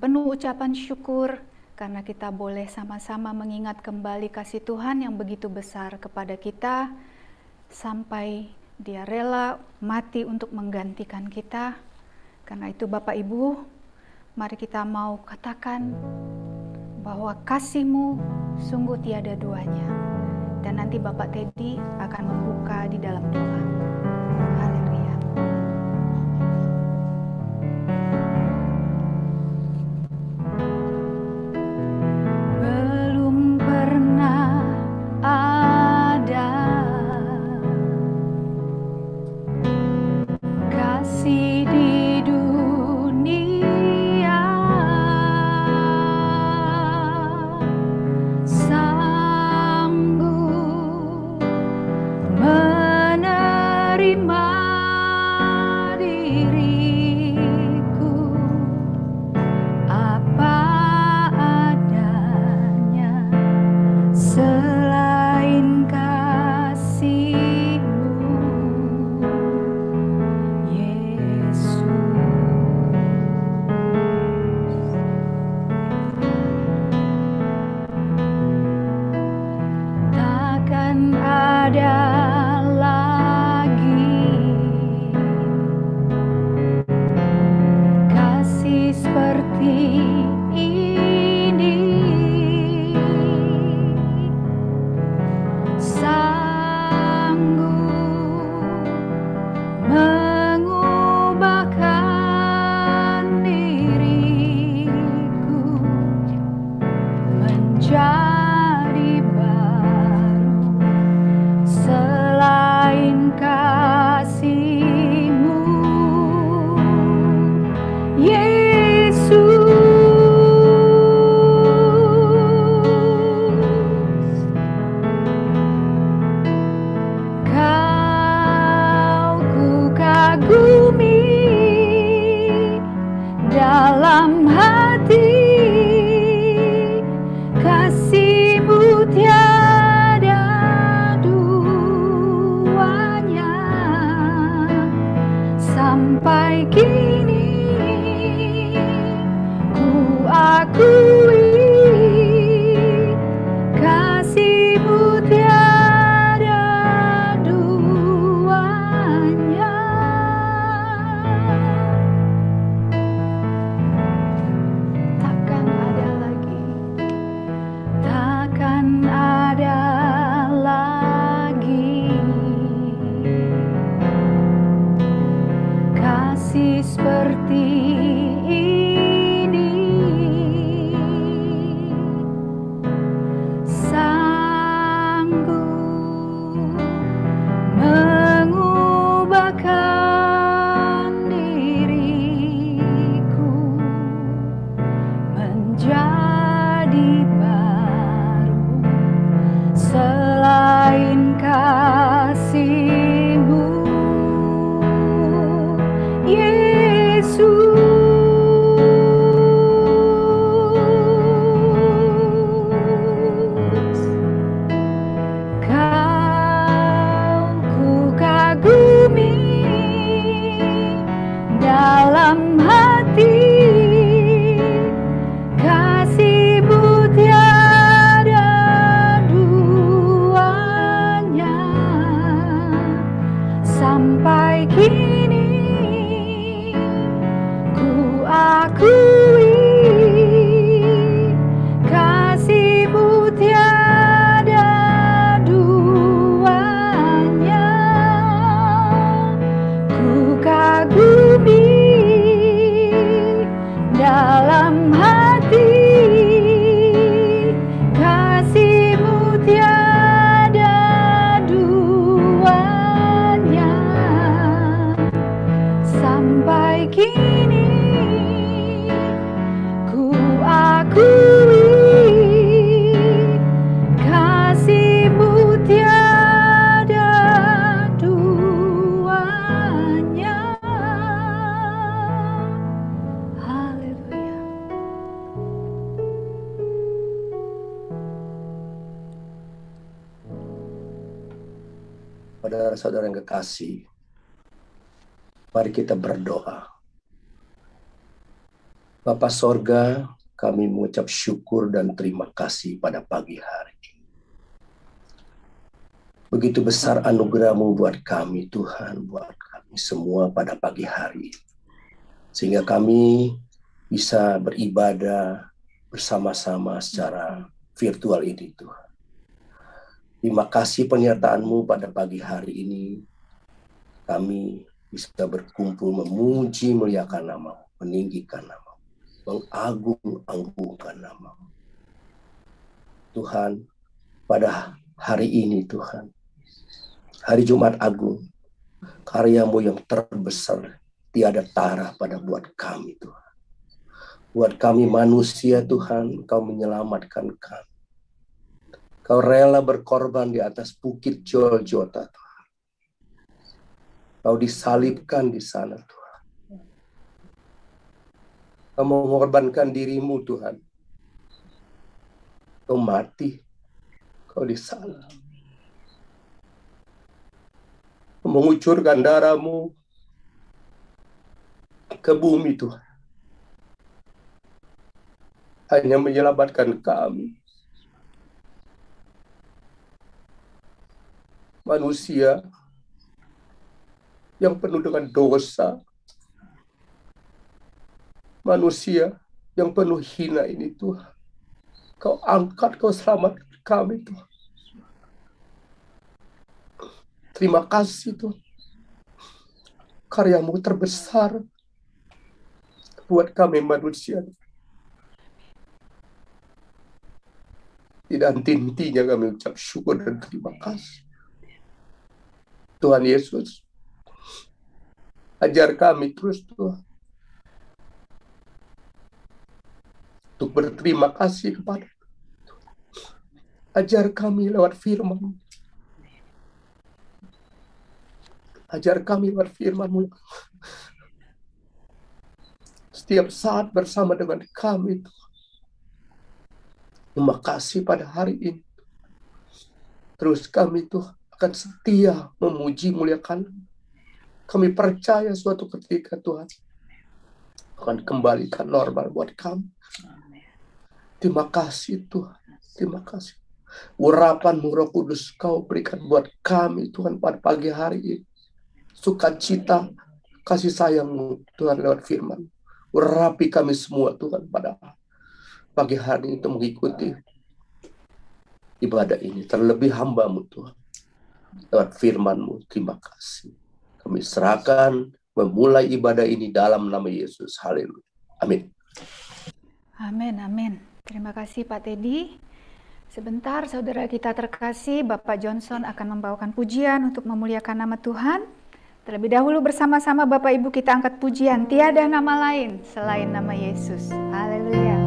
penuh ucapan syukur karena kita boleh sama-sama mengingat kembali kasih Tuhan yang begitu besar kepada kita sampai Dia rela mati untuk menggantikan kita. Karena itu Bapak Ibu, mari kita mau katakan bahwa kasih-Mu sungguh tiada duanya. Dan nanti Bapak Teddy akan membuka di dalam doa. Haleluya. Belum pernah ada kasih di dunia sanggup menerima diriku apa adanya selain kasih-Mu, Yesus. Takkan ada lagi kasih seperti ini, sanggup mengubahkan diriku menjadi baru selain kasih-Mu, Yesus. Kau ku kagumi dalam hati, kasih-Mu tiada duanya. Sampai kini ku akui kasih-Mu tiada duanya. Takkan ada lagi, takkan ada lagi kasih seperti ini, sanggup mengubahkan diriku menjadi baru selain kasih-Mu, Yesus. Kau ku kagumi dalam hati, kasih-Mu tiada duanya. Sampai kini ku akui kasih-Mu tiada duanya. Ku kagumi dalam hati, kasih-Mu tiada duanya. Sampai kini ku akui kasih-Mu tiada duanya. Haleluya. Saudara-saudara yang kekasih, mari kita berdoa. Bapa Sorga, kami mengucap syukur dan terima kasih pada pagi hari ini. Begitu besar anugerah-Mu buat kami, Tuhan, buat kami semua pada pagi hari ini. Sehingga kami bisa beribadah bersama-sama secara virtual ini, Tuhan. Terima kasih penyertaan-Mu pada pagi hari ini. Kami bisa berkumpul memuji muliakan nama-Mu, meninggikan nama-Mu, mengagung-agungkan nama-Mu. Tuhan, pada hari ini Tuhan, hari Jumat Agung, karya-Mu yang terbesar, tiada tara pada buat kami Tuhan. Buat kami manusia Tuhan, Kau menyelamatkan kami. Kau rela berkorban di atas bukit Golgota Tuhan. Kau disalibkan di sana Tuhan. Kau mengorbankan diri-Mu Tuhan. Kau mati. Kau disalib. Kau mengucurkan darah-Mu ke bumi Tuhan. Hanya menyelamatkan kami. Manusia yang penuh dengan dosa. Manusia yang penuh hina ini Tuhan. Kau angkat, Kau selamatkan kami Tuhan. Terima kasih Tuhan. Karya-Mu terbesar buat kami manusia. Tidak henti-hentinya kami ucap syukur dan terima kasih. Tuhan Yesus, ajar kami terus Tuhan untuk berterima kasih kepada Tuhan. Ajar kami lewat firman-Mu. Ajar kami lewat firman-Mu. Setiap saat bersama dengan kami Tuhan. Terima kasih pada hari ini. Terus kami Tuhan akan setia memuji muliakan. Kami percaya suatu ketika Tuhan akan kembalikan normal buat kami. Terima kasih Tuhan. Terima kasih. Urapan-Mu Roh Kudus Kau berikan buat kami Tuhan pada pagi hari ini. Sukacita, kasih sayang-Mu Tuhan lewat firman. Urapi kami semua Tuhan pada pagi hari itu mengikuti ibadah ini. Terlebih hamba-Mu Tuhan. Lewat firman-Mu, terima kasih. Kami serahkan memulai ibadah ini dalam nama Yesus. Haleluya. Amin. Amin, amin. Terima kasih Pak Teddy. Sebentar saudara kita terkasih, Bapak Johnson akan membawakan pujian untuk memuliakan nama Tuhan. Terlebih dahulu bersama-sama Bapak Ibu kita angkat pujian. Tiada nama lain selain nama Yesus. Haleluya.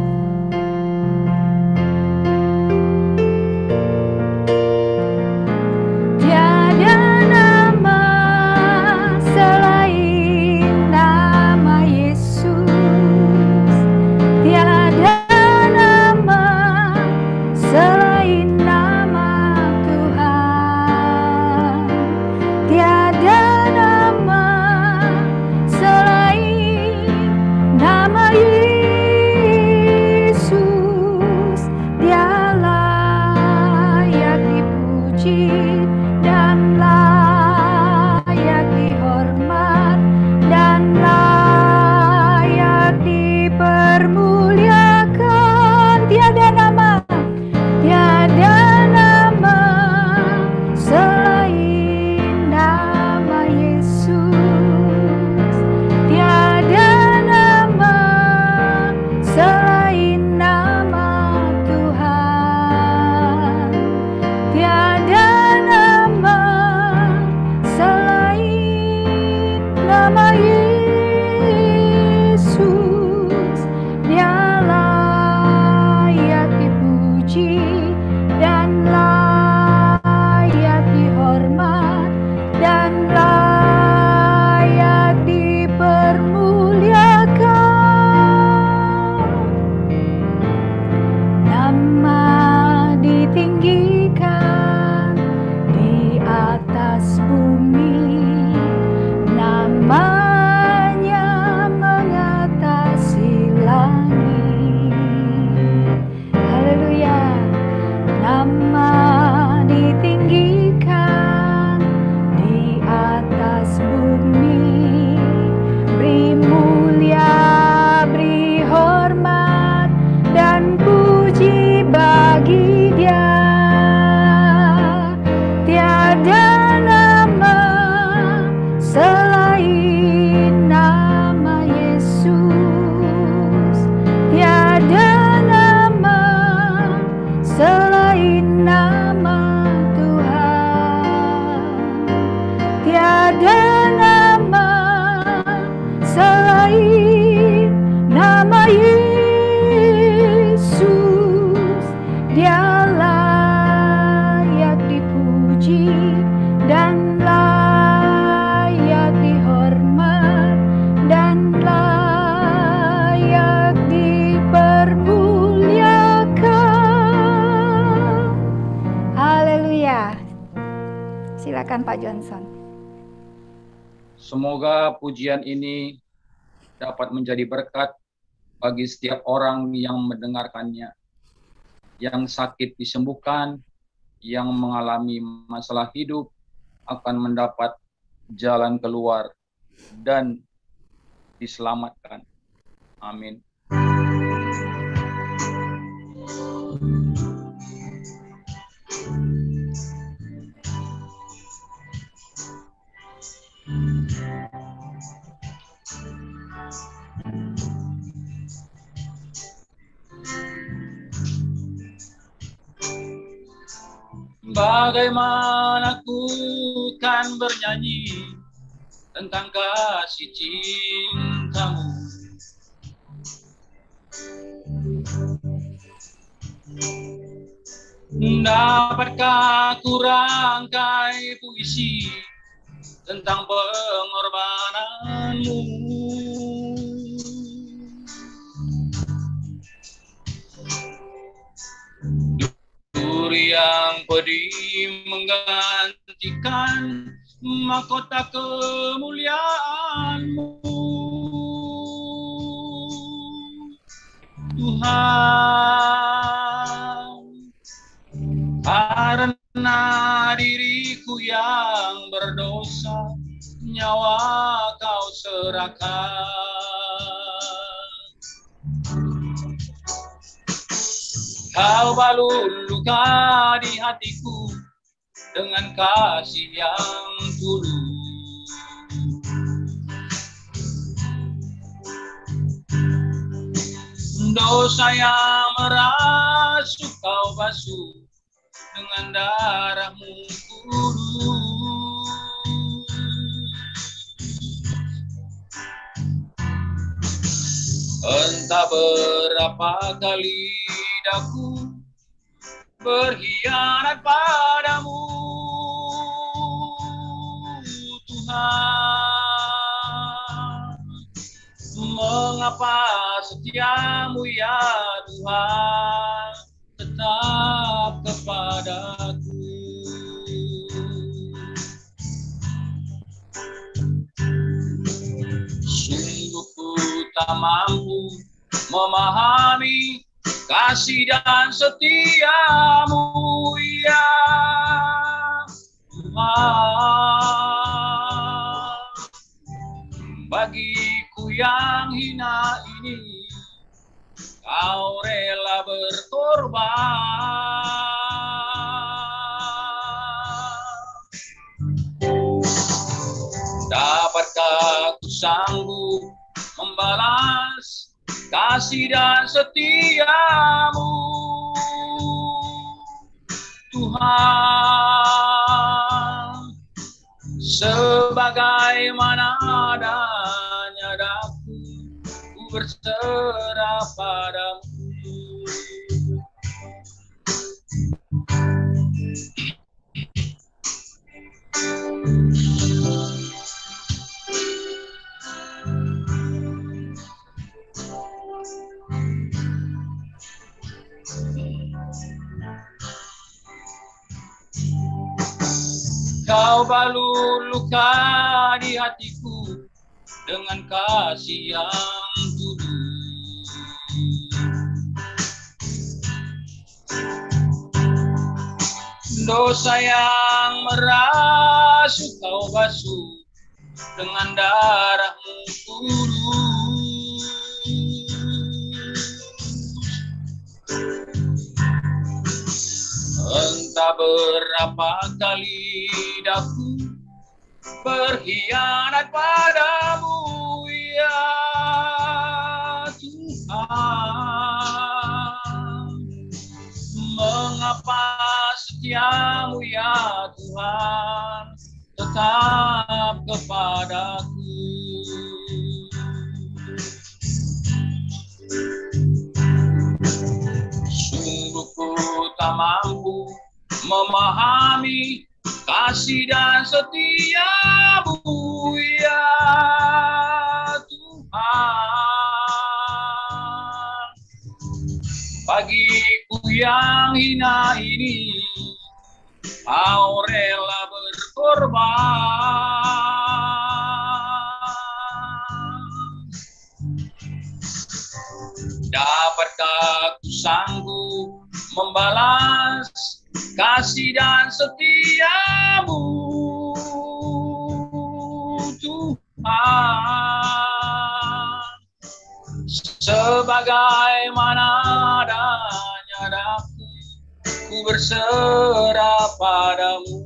Nama Yesus. dipermuliakan. Haleluya. Silakan Pak Johnson. Semoga pujian ini dapat menjadi berkat bagi setiap orang yang mendengarkannya. Yang sakit disembuhkan, yang mengalami masalah hidup akan mendapat jalan keluar dan diselamatkan. Amin. Bagaimana ku kan bernyanyi tentang kasih cintamu. Dapatkah ku rangkai puisi tentang pengorbananmu. Duri yang pedih menggantikan mahkota kemuliaanmu. Tuhan, karena diriku yang berdosa, nyawa kau serahkan. Kau balut luka di hatiku dengan kasih yang tulus. Dosa yang merasuk kau basuh dengan darahmu kudus. Entah berapa kali daku berkhianat padamu, Tuhan. Mengapa setiamu ya Tuhan tetap kepadaku? Sungguh ku tak mampu memahami kasih dan setiamu ya Tuhan. Bagiku yang hina ini kau rela berkorban. Dapatkah ku sanggup membalas kasih dan setiamu, Tuhan. Sebagaimana adanya daku, ku berserah padamu. Kau balut luka di hatiku dengan kasih yang tulus. Dosa yang merasuk kau basuh dengan darahmu kudus. Entah berapa kali daku berkhianat padamu ya Tuhan. Mengapa setiamu ya Tuhan tetap kepadaku? Sungguh ku tak mampu memahami kasih dan setiamu ya Tuhan. bagiku yang hina ini, kau rela berkorban. Dapatkah ku sanggup membalas kasih dan setiamu, Tuhan? Sebagaimana adanya daku, ku berserah padamu.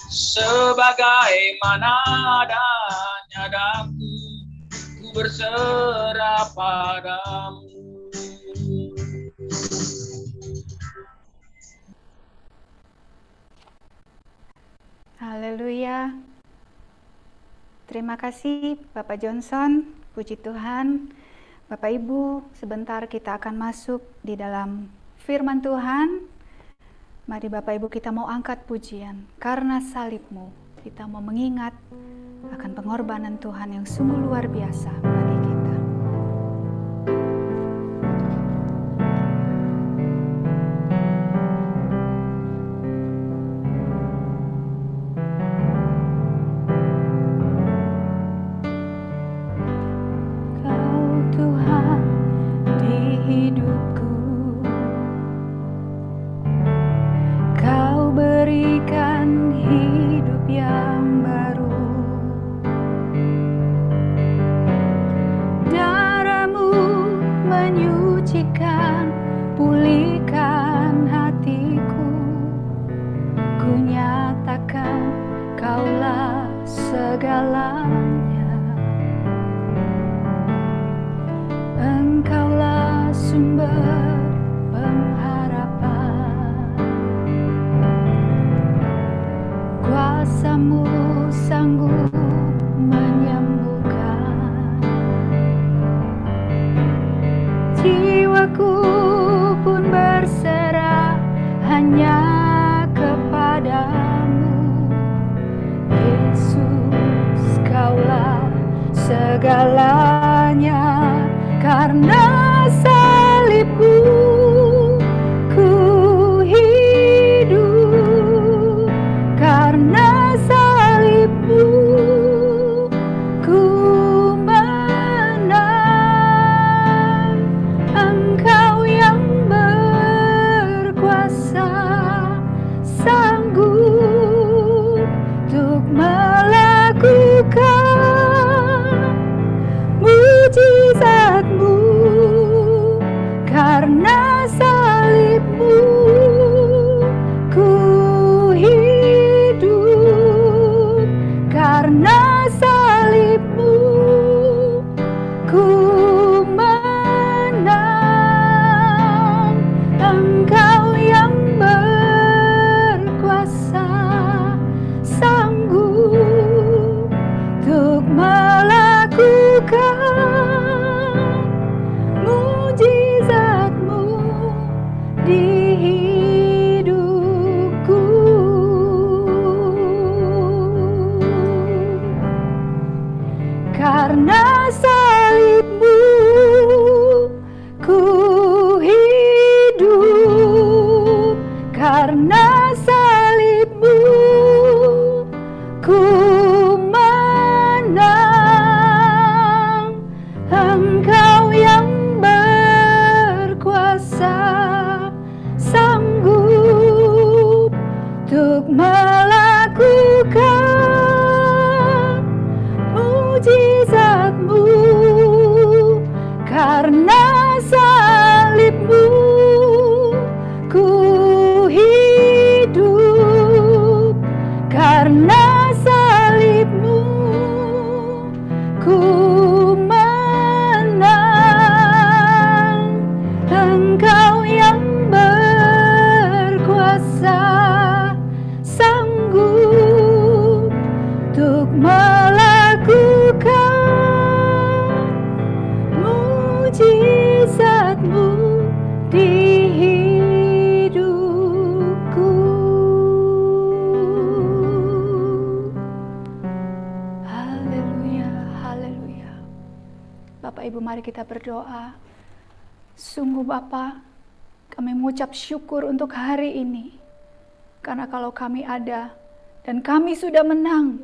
Sebagaimana adanya daku, ku berserah padamu. Haleluya. Terima kasih Bapak Johnson, puji Tuhan. Bapak Ibu, sebentar kita akan masuk di dalam firman Tuhan. Mari Bapak Ibu kita mau angkat pujian. Karena salib-Mu, kita mau mengingat akan pengorbanan Tuhan yang sungguh luar biasa bagi kita. Pulihkan hatiku, ku nyatakan Kaulah segalanya. Engkaulah sumber pengharapan, kuasa-Mu sanggup menyembuhkan. Jiwaku pun berserah hanya kepadamu, Yesus, Kaulah segalanya. Karena salib-Mu ku hidup, karena salib-Mu ku menang. Engkau yang berkuasa, sanggup untuk melakukan mujizat-Mu. Karena salib-Mu ku hidup, karena salib-Mu ku menang. Engkau yang berkuasa, sanggup untuk melakukan mujizat-Mu di hidupku. Karena salib-Mu ku hidup, karena salib-Mu ku menang. Engkau yang berkuasa, sanggup untuk melakukan mujizat-Mu Bapak Ibu, mari kita berdoa. Sungguh Bapa, kami mengucap syukur untuk hari ini. Karena kalau kami ada dan kami sudah menang,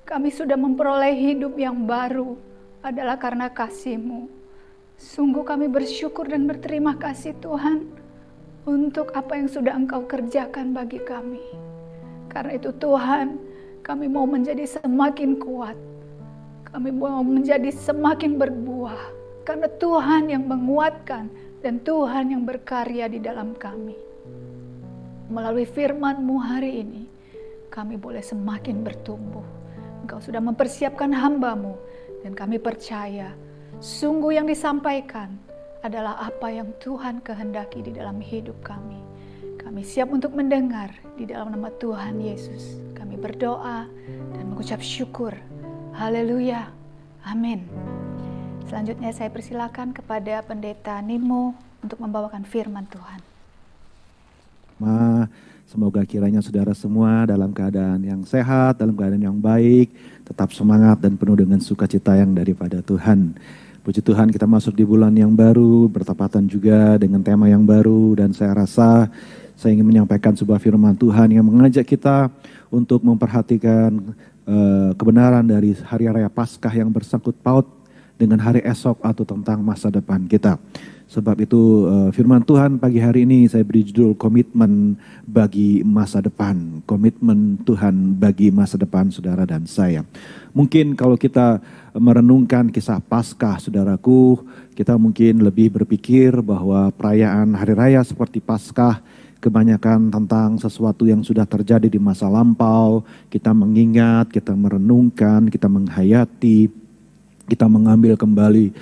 kami sudah memperoleh hidup yang baru, adalah karena kasih-Mu. Sungguh kami bersyukur dan berterima kasih Tuhan untuk apa yang sudah Engkau kerjakan bagi kami. Karena itu Tuhan, kami mau menjadi semakin kuat. Kami mau menjadi semakin berbuah. Karena Tuhan yang menguatkan dan Tuhan yang berkarya di dalam kami. Melalui firman-Mu hari ini, kami boleh semakin bertumbuh. Engkau sudah mempersiapkan hamba-Mu dan kami percaya sungguh yang disampaikan adalah apa yang Tuhan kehendaki di dalam hidup kami. Kami siap untuk mendengar di dalam nama Tuhan Yesus. Kami berdoa dan mengucap syukur. Haleluya. Amin. Selanjutnya saya persilakan kepada Pendeta Nimo untuk membawakan firman Tuhan. Semoga kiranya saudara semua dalam keadaan yang sehat, dalam keadaan yang baik, tetap semangat dan penuh dengan sukacita yang daripada Tuhan. Puji Tuhan, kita masuk di bulan yang baru, bertepatan juga dengan tema yang baru, dan saya rasa saya ingin menyampaikan sebuah firman Tuhan yang mengajak kita untuk memperhatikan kebenaran dari hari raya Paskah yang bersangkut paut dengan hari esok atau tentang masa depan kita. Sebab itu firman Tuhan pagi hari ini saya beri judul komitmen bagi masa depan. Komitmen Tuhan bagi masa depan saudara dan saya. Mungkin kalau kita merenungkan kisah Paskah saudaraku, kita mungkin lebih berpikir bahwa perayaan hari raya seperti Paskah kebanyakan tentang sesuatu yang sudah terjadi di masa lampau. Kita mengingat, kita merenungkan, kita menghayati, kita mengambil kembali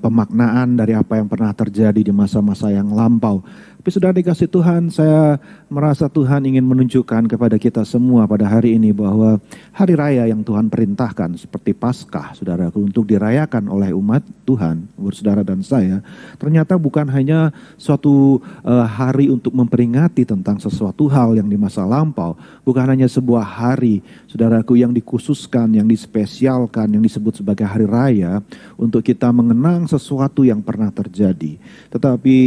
pemaknaan dari apa yang pernah terjadi di masa-masa yang lampau. Tapi sudah dikasih Tuhan, saya merasa Tuhan ingin menunjukkan kepada kita semua pada hari ini bahwa hari raya yang Tuhan perintahkan seperti Paskah, saudaraku, untuk dirayakan oleh umat Tuhan, saudara dan saya, ternyata bukan hanya suatu hari untuk memperingati tentang sesuatu hal yang di masa lampau, bukan hanya sebuah hari, saudaraku, yang dikhususkan, yang dispesialkan, yang disebut sebagai hari raya untuk kita mengenang sesuatu yang pernah terjadi. Tetapi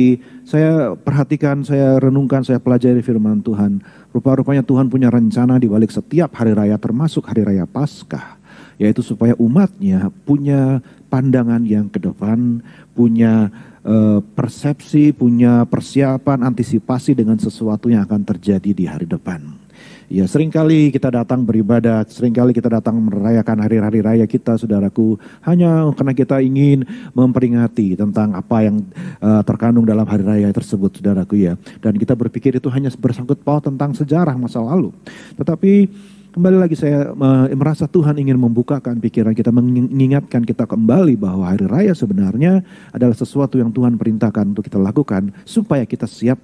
saya perhatikan, saya renungkan, saya pelajari firman Tuhan. Rupa-rupanya Tuhan punya rencana di balik setiap hari raya, termasuk hari raya Paskah. Yaitu supaya umatnya punya pandangan yang ke depan, punya persepsi, punya persiapan, antisipasi dengan sesuatu yang akan terjadi di hari depan. Ya, seringkali kita datang beribadah, seringkali kita datang merayakan hari-hari raya kita, saudaraku, hanya karena kita ingin memperingati tentang apa yang terkandung dalam hari raya tersebut, saudaraku ya. Dan kita berpikir itu hanya bersangkut paut tentang sejarah masa lalu. Tetapi kembali lagi saya merasa Tuhan ingin membukakan pikiran kita, mengingatkan kita kembali bahwa hari raya sebenarnya adalah sesuatu yang Tuhan perintahkan untuk kita lakukan supaya kita siap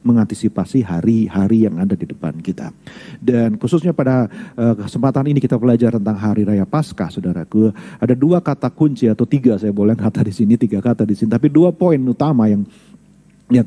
mengantisipasi hari-hari yang ada di depan kita. Dan khususnya pada kesempatan ini kita belajar tentang hari raya Paskah, saudaraku. Ada dua kata kunci atau tiga, saya boleh kata di sini, tiga kata di sini, tapi dua poin utama yang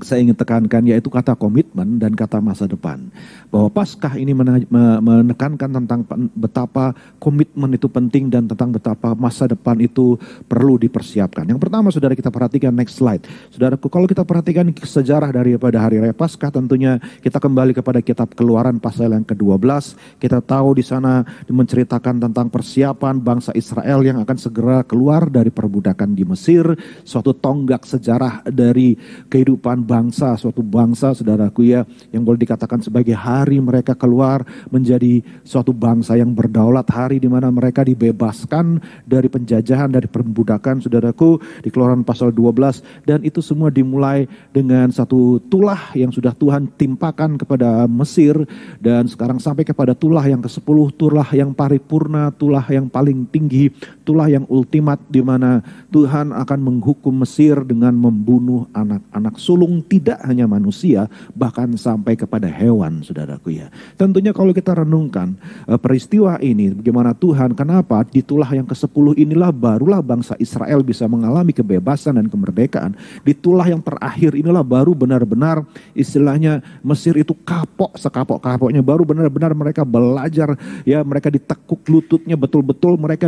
saya ingin tekankan, yaitu kata komitmen dan kata masa depan. Bahwa Paskah ini menekankan tentang betapa komitmen itu penting dan tentang betapa masa depan itu perlu dipersiapkan. Yang pertama, saudara, kita perhatikan next slide. Saudaraku, kalau kita perhatikan sejarah daripada hari raya Paskah, tentunya kita kembali kepada kitab Keluaran pasal yang ke-12. Kita tahu di sana menceritakan tentang persiapan bangsa Israel yang akan segera keluar dari perbudakan di Mesir, suatu tonggak sejarah dari kehidupan bangsa, suatu bangsa, saudaraku ya, yang boleh dikatakan sebagai hari mereka keluar menjadi suatu bangsa yang berdaulat, hari di mana mereka dibebaskan dari penjajahan, dari perbudakan, saudaraku, di Keluaran pasal 12. Dan itu semua dimulai dengan satu tulah yang sudah Tuhan timpakan kepada Mesir, dan sekarang sampai kepada tulah yang ke-10, tulah yang paripurna, tulah yang paling tinggi, tulah yang ultimat, di mana Tuhan akan menghukum Mesir dengan membunuh anak-anak sulung, tidak hanya manusia, bahkan sampai kepada hewan, saudaraku ya. Tentunya kalau kita renungkan peristiwa ini, bagaimana Tuhan, kenapa di tulah yang ke-10 inilah barulah bangsa Israel bisa mengalami kebebasan dan kemerdekaan. Di tulah yang terakhir inilah baru benar-benar istilahnya Mesir itu kapok, sekapok-kapoknya, baru benar-benar mereka belajar ya, mereka ditekuk lututnya betul-betul, mereka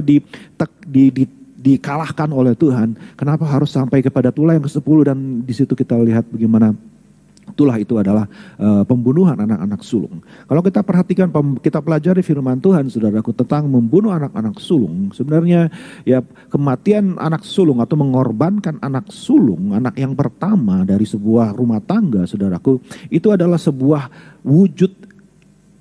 dikalahkan oleh Tuhan, kenapa harus sampai kepada tulah yang ke-10, dan di situ kita lihat bagaimana tulah itu adalah pembunuhan anak-anak sulung. Kalau kita perhatikan, kita pelajari firman Tuhan, saudaraku, tentang membunuh anak-anak sulung. Sebenarnya ya kematian anak sulung atau mengorbankan anak sulung, anak yang pertama dari sebuah rumah tangga, saudaraku, itu adalah sebuah wujud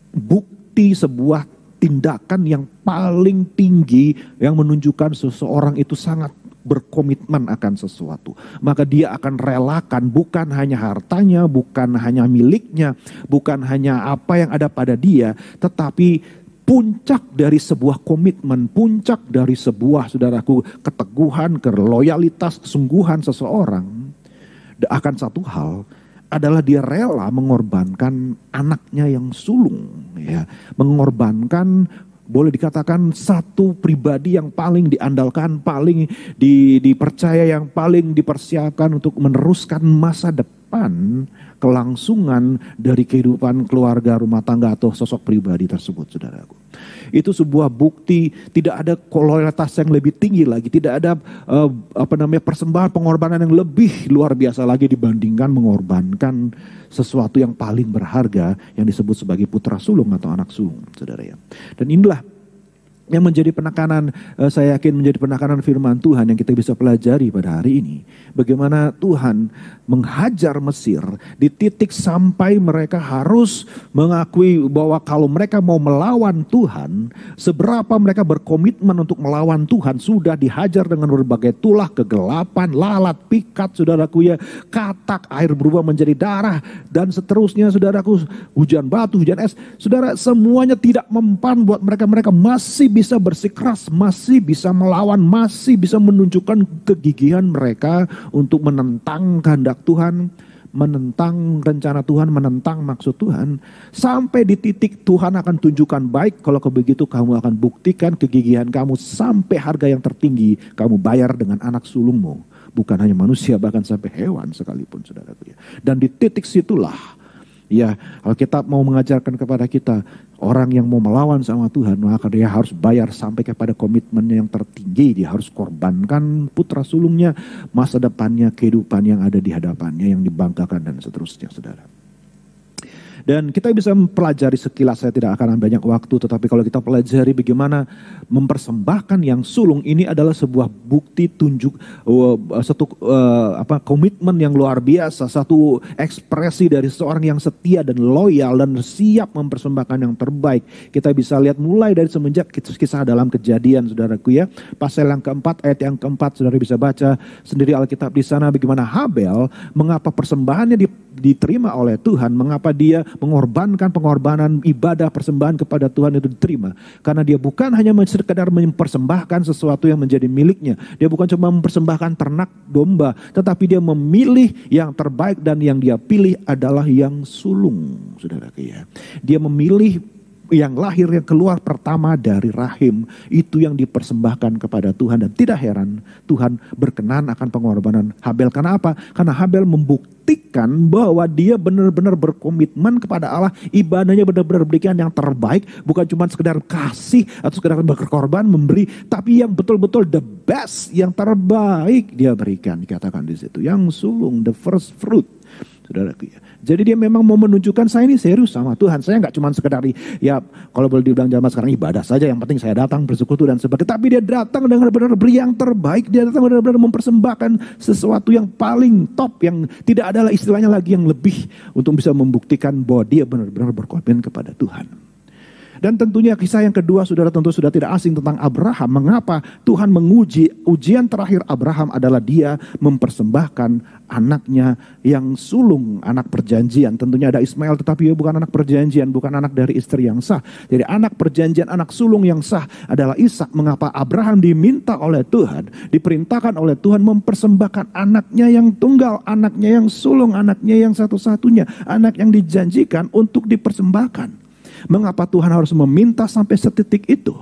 bukti, sebuah tindakan yang paling tinggi yang menunjukkan seseorang itu sangat berkomitmen akan sesuatu. Maka dia akan relakan bukan hanya hartanya, bukan hanya miliknya, bukan hanya apa yang ada pada dia, tetapi puncak dari sebuah komitmen, puncak dari sebuah, saudaraku, keteguhan, loyalitas, kesungguhan seseorang akan satu hal adalah dia rela mengorbankan anaknya yang sulung, ya, mengorbankan, boleh dikatakan satu pribadi yang paling diandalkan, paling dipercaya, yang paling dipersiapkan untuk meneruskan masa depan, kelangsungan dari kehidupan keluarga, rumah tangga, atau sosok pribadi tersebut, saudaraku. Itu sebuah bukti tidak ada loyalitas yang lebih tinggi lagi, tidak ada persembahan, pengorbanan yang lebih luar biasa lagi dibandingkan mengorbankan sesuatu yang paling berharga yang disebut sebagai putra sulung atau anak sulung, saudara ya. Dan inilah yang menjadi penekanan, saya yakin menjadi penekanan firman Tuhan yang kita bisa pelajari pada hari ini. Bagaimana Tuhan menghajar Mesir di titik sampai mereka harus mengakui bahwa kalau mereka mau melawan Tuhan, seberapa mereka berkomitmen untuk melawan Tuhan, sudah dihajar dengan berbagai tulah, kegelapan, lalat, pikat, saudaraku ya, katak, air berubah menjadi darah, dan seterusnya, saudaraku, hujan batu, hujan es. Saudara, semuanya tidak mempan buat mereka masih bisa bersikeras, masih bisa melawan, masih bisa menunjukkan kegigihan mereka untuk menentang kehendak Tuhan, menentang rencana Tuhan, menentang maksud Tuhan. Sampai di titik Tuhan akan tunjukkan, baik kalau begitu kamu akan buktikan kegigihan kamu sampai harga yang tertinggi kamu bayar dengan anak sulungmu. Bukan hanya manusia, bahkan sampai hewan sekalipun, saudaraku ya. Dan di titik situlah, ya, Alkitab mau mengajarkan kepada kita, orang yang mau melawan sama Tuhan, maka dia harus bayar sampai kepada komitmen yang tertinggi. Dia harus korbankan putra sulungnya, masa depannya, kehidupan yang ada di hadapannya, yang dibanggakan dan seterusnya, saudara. Dan kita bisa mempelajari sekilas, saya tidak akan banyak waktu, tetapi kalau kita pelajari bagaimana mempersembahkan yang sulung, ini adalah sebuah bukti tunjuk komitmen yang luar biasa, satu ekspresi dari seorang yang setia dan loyal dan siap mempersembahkan yang terbaik. Kita bisa lihat mulai dari semenjak kisah dalam Kejadian, saudaraku ya, pasal yang keempat, ayat yang keempat, saudara bisa baca sendiri Alkitab di sana bagaimana Habel, mengapa persembahannya diterima oleh Tuhan, mengapa dia mengorbankan pengorbanan ibadah persembahan kepada Tuhan itu diterima. Karena dia bukan hanya sekedar mempersembahkan sesuatu yang menjadi miliknya. Dia bukan cuma mempersembahkan ternak domba, tetapi dia memilih yang terbaik, dan yang dia pilih adalah yang sulung, saudara ya. Dia memilih yang lahir, yang keluar pertama dari rahim, itu yang dipersembahkan kepada Tuhan. Dan tidak heran Tuhan berkenan akan pengorbanan Habel. Karena apa? Karena Habel membuktikan bahwa dia benar-benar berkomitmen kepada Allah, ibadahnya benar-benar berikan yang terbaik, bukan cuma sekedar kasih atau sekedar berkorban, memberi, tapi yang betul-betul the best, yang terbaik dia berikan, dikatakan di situ, yang sulung, the first fruit. Saudaraku ya. Jadi dia memang mau menunjukkan, saya ini serius sama Tuhan. Saya nggak cuma sekedar, ya kalau boleh dibilang zaman sekarang ibadah saja, yang penting saya datang bersekutu dan sebagainya. Tapi dia datang dengan benar-benar beri yang terbaik. Dia datang benar-benar mempersembahkan sesuatu yang paling top, yang tidak adalah istilahnya lagi yang lebih, untuk bisa membuktikan bahwa dia benar-benar berkomitmen kepada Tuhan. Dan tentunya kisah yang kedua, saudara, tentu sudah tidak asing tentang Abraham. Mengapa Tuhan menguji, ujian terakhir Abraham adalah dia mempersembahkan anaknya yang sulung, anak perjanjian. Tentunya ada Ismail, tetapi dia bukan anak perjanjian, bukan anak dari istri yang sah. Jadi anak perjanjian, anak sulung yang sah adalah Ishak. Mengapa Abraham diminta oleh Tuhan, diperintahkan oleh Tuhan mempersembahkan anaknya yang tunggal, anaknya yang sulung, anaknya yang satu-satunya, anak yang dijanjikan untuk dipersembahkan. Mengapa Tuhan harus meminta sampai setitik itu?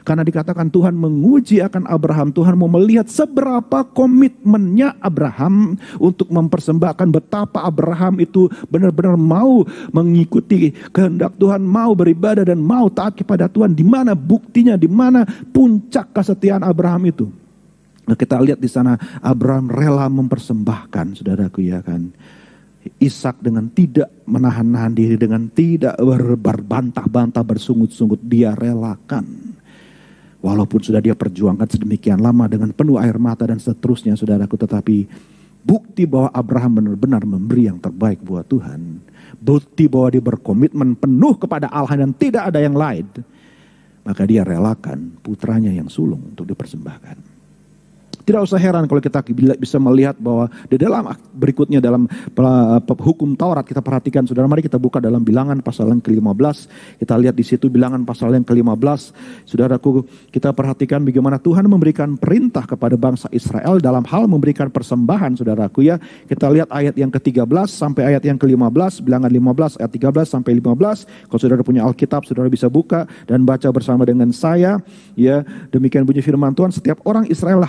Karena dikatakan Tuhan menguji akan Abraham. Tuhan mau melihat seberapa komitmennya Abraham untuk mempersembahkan, betapa Abraham itu benar-benar mau mengikuti kehendak Tuhan, mau beribadah dan mau taat kepada Tuhan. Di mana buktinya, di mana puncak kesetiaan Abraham itu? Nah, kita lihat di sana Abraham rela mempersembahkan, saudaraku ya kan. Ishak dengan tidak menahan-nahan diri, dengan tidak berbantah-bantah, bersungut-sungut, dia relakan. Walaupun sudah dia perjuangkan sedemikian lama dengan penuh air mata dan seterusnya, saudaraku, tetapi bukti bahwa Abraham benar-benar memberi yang terbaik buat Tuhan. Bukti bahwa dia berkomitmen penuh kepada Allah dan tidak ada yang lain. Maka dia relakan putranya yang sulung untuk dipersembahkan. Tidak usah heran kalau kita bisa melihat bahwa di dalam berikutnya dalam hukum Taurat, kita perhatikan saudara, mari kita buka dalam Bilangan pasal yang ke-15. Kita lihat di situ Bilangan pasal yang ke-15. Saudaraku, kita perhatikan bagaimana Tuhan memberikan perintah kepada bangsa Israel dalam hal memberikan persembahan, saudaraku ya. Kita lihat ayat yang ke-13 sampai ayat yang ke-15, Bilangan 15 ayat 13 sampai 15. Kalau saudara punya Alkitab, saudara bisa buka dan baca bersama dengan saya. Ya, demikian bunyi firman Tuhan, setiap orang Israel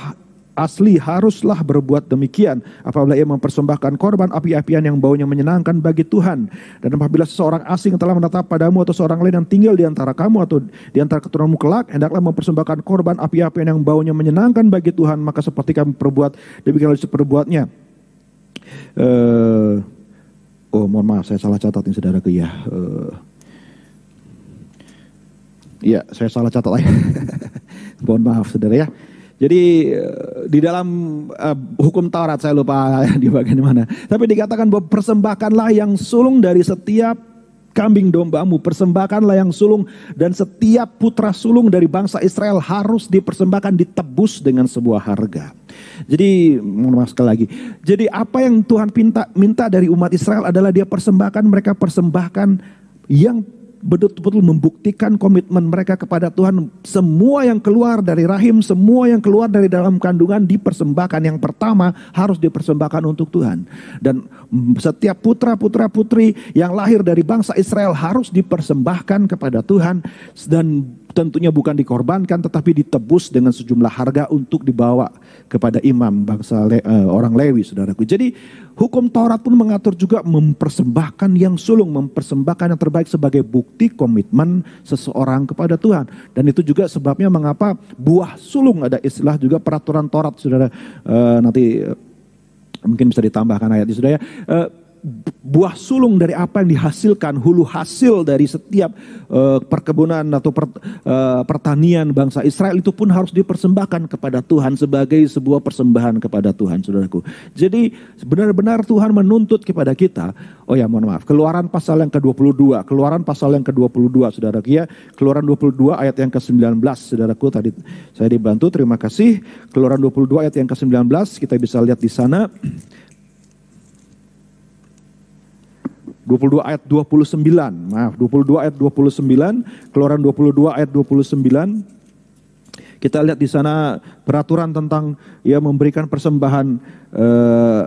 asli haruslah berbuat demikian apabila ia mempersembahkan korban api-apian yang baunya menyenangkan bagi Tuhan. Dan apabila seseorang asing telah menetap padamu atau seorang lain yang tinggal di antara kamu atau di antara keturunanmu kelak, hendaklah mempersembahkan korban api-apian yang baunya menyenangkan bagi Tuhan, maka seperti kami perbuat, demikianlah perbuatnya. Mohon maaf, saya salah catat ini saudaraku ya. Ya, saya salah catat ya. Mohon maaf saudara ya. Jadi di dalam hukum Taurat, saya lupa di bagian mana, tapi dikatakan bahwa persembahkanlah yang sulung dari setiap kambing dombamu, persembahkanlah yang sulung, dan setiap putra sulung dari bangsa Israel harus dipersembahkan, ditebus dengan sebuah harga. Jadi mohon maaf sekali lagi. Jadi apa yang Tuhan minta dari umat Israel adalah dia persembahkan, mereka persembahkan yang betul-betul membuktikan komitmen mereka kepada Tuhan. Semua yang keluar dari rahim, semua yang keluar dari dalam kandungan dipersembahkan. Yang pertama harus dipersembahkan untuk Tuhan. Dan setiap putra-putra putri yang lahir dari bangsa Israel harus dipersembahkan kepada Tuhan. Dan tentunya bukan dikorbankan, tetapi ditebus dengan sejumlah harga untuk dibawa kepada imam bangsa orang Lewi, saudaraku. Jadi hukum Taurat pun mengatur juga mempersembahkan yang sulung, mempersembahkan yang terbaik sebagai bukti komitmen seseorang kepada Tuhan. Dan itu juga sebabnya mengapa buah sulung, ada istilah juga peraturan Taurat, saudara. Nanti mungkin bisa ditambahkan ayat itu, saudara ya. Buah sulung dari apa yang dihasilkan, hulu hasil dari setiap perkebunan atau pertanian bangsa Israel itu pun harus dipersembahkan kepada Tuhan sebagai sebuah persembahan kepada Tuhan, saudaraku. Jadi benar-benar Tuhan menuntut kepada kita. Oh ya, mohon maaf, Keluaran pasal yang ke-22, Keluaran pasal yang ke-22, saudaraku ya. Keluaran 22 ayat yang ke-19, saudaraku. Tadi saya dibantu, terima kasih. Keluaran 22 ayat yang ke-19, kita bisa lihat di sana. 22 ayat 29, maaf 22 ayat 29, Keluaran 22 ayat 29. Kita lihat di sana peraturan tentang ya memberikan persembahan,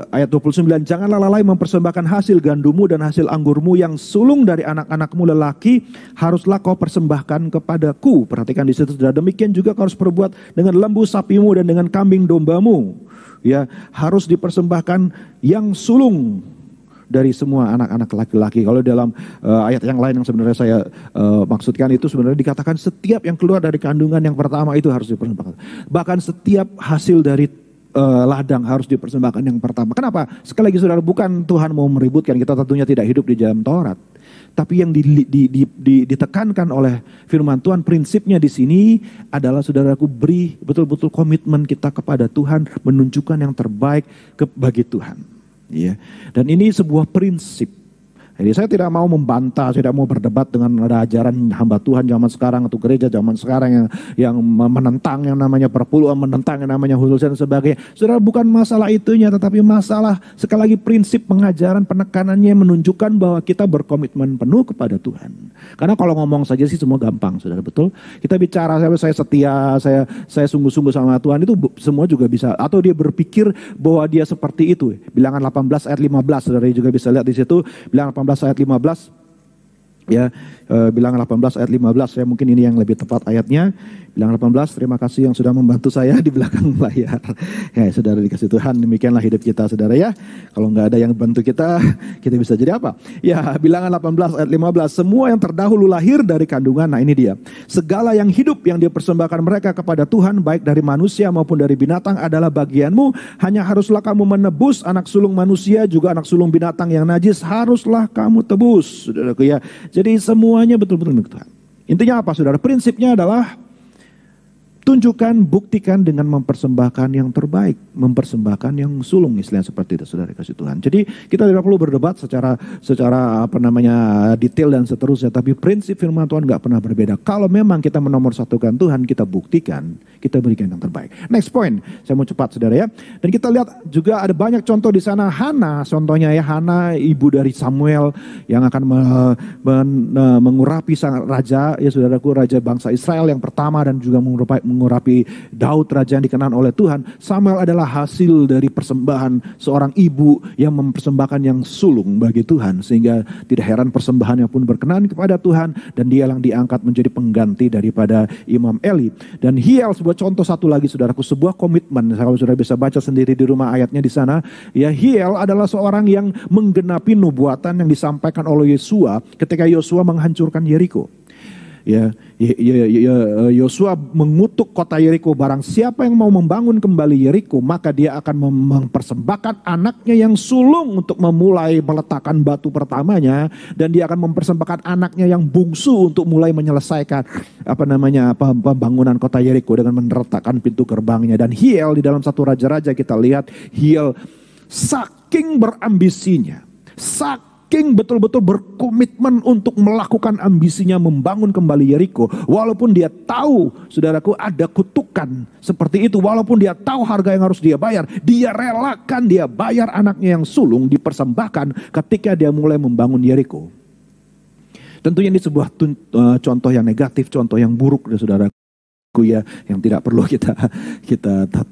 ayat 29, janganlah lalai mempersembahkan hasil gandumu dan hasil anggurmu yang sulung dari anak-anakmu lelaki haruslah kau persembahkan kepadaku. Perhatikan di situ, sudah demikian juga kau harus perbuat dengan lembu sapimu dan dengan kambing dombamu. Ya, harus dipersembahkan yang sulung dari semua anak-anak laki-laki. Kalau dalam ayat yang lain yang sebenarnya saya maksudkan itu sebenarnya dikatakan setiap yang keluar dari kandungan yang pertama itu harus dipersembahkan. Bahkan setiap hasil dari ladang harus dipersembahkan yang pertama. Kenapa? Sekali lagi saudara, bukan Tuhan mau meributkan, kita tentunya tidak hidup di dalam Taurat. Tapi yang ditekankan oleh firman Tuhan, prinsipnya di sini adalah saudaraku, beri betul-betul komitmen kita kepada Tuhan, menunjukkan yang terbaik bagi Tuhan. Ya, dan ini sebuah prinsip. Jadi saya tidak mau membantah, saya tidak mau berdebat dengan ada ajaran hamba Tuhan zaman sekarang atau gereja zaman sekarang yang menentang yang namanya perpuluhan, menentang yang namanya khusus dan sebagainya. Saudara, bukan masalah itunya, tetapi masalah sekali lagi prinsip pengajaran penekanannya menunjukkan bahwa kita berkomitmen penuh kepada Tuhan. Karena kalau ngomong saja sih semua gampang, saudara, betul. Kita bicara saya setia, saya sungguh-sungguh sama Tuhan, itu semua juga bisa. Atau dia berpikir bahwa dia seperti itu. Bilangan 18 ayat 15, saudara juga bisa lihat di situ. Bilangan 18 ayat 15, Ya, Bilangan 18 ayat 15, ya mungkin ini yang lebih tepat ayatnya. Bilangan 18, terima kasih yang sudah membantu saya di belakang layar. Ya, saudara dikasih Tuhan, demikianlah hidup kita, saudara ya. Kalau nggak ada yang bantu kita, kita bisa jadi apa? Ya, Bilangan 18 ayat 15, semua yang terdahulu lahir dari kandungan, nah ini dia. Segala yang hidup yang dia persembahkan mereka kepada Tuhan, baik dari manusia maupun dari binatang adalah bagianmu. Hanya haruslah kamu menebus anak sulung manusia, juga anak sulung binatang yang najis haruslah kamu tebus, saudaraku ya. Jadi semuanya betul-betul milik Tuhan. Intinya apa, saudara? Prinsipnya adalah tunjukkan, buktikan dengan mempersembahkan yang terbaik, mempersembahkan yang sulung, istilahnya seperti itu, saudara kasih Tuhan. Jadi kita tidak perlu berdebat secara detail dan seterusnya, tapi prinsip firman Tuhan nggak pernah berbeda. Kalau memang kita menomorsatukan Tuhan, kita buktikan, kita berikan yang terbaik. Next point, saya mau cepat, saudara ya. Dan kita lihat juga ada banyak contoh di sana. Hana, contohnya ya, Hana ibu dari Samuel yang akan mengurapi sang raja, ya saudaraku, raja bangsa Israel yang pertama, dan juga mengurapi Daud, raja yang dikenan oleh Tuhan. Samuel adalah hasil dari persembahan seorang ibu yang mempersembahkan yang sulung bagi Tuhan, sehingga tidak heran persembahannya pun berkenan kepada Tuhan, dan dia yang diangkat menjadi pengganti daripada Imam Eli. Dan Hiel, sebuah contoh satu lagi, saudaraku, sebuah komitmen. Kalau saudara bisa baca sendiri di rumah ayatnya di sana, ya, Hiel adalah seorang yang menggenapi nubuatan yang disampaikan oleh Yosua ketika Yosua menghancurkan Yeriko. Ya, Yosua mengutuk kota Yeriko, barang siapa yang mau membangun kembali Yeriko, maka dia akan mempersembahkan anaknya yang sulung untuk memulai meletakkan batu pertamanya, dan dia akan mempersembahkan anaknya yang bungsu untuk mulai menyelesaikan pembangunan kota Yeriko dengan meletakkan pintu gerbangnya. Dan Hiel di dalam satu raja-raja kita lihat Hiel saking berambisinya, saking betul-betul berkomitmen untuk melakukan ambisinya membangun kembali Yeriko. Walaupun dia tahu, saudaraku, ada kutukan seperti itu. Walaupun dia tahu harga yang harus dia bayar, dia relakan, dia bayar anaknya yang sulung, dipersembahkan ketika dia mulai membangun Yeriko. Tentunya ini sebuah contoh yang negatif, contoh yang buruk, saudaraku ya, yang tidak perlu kita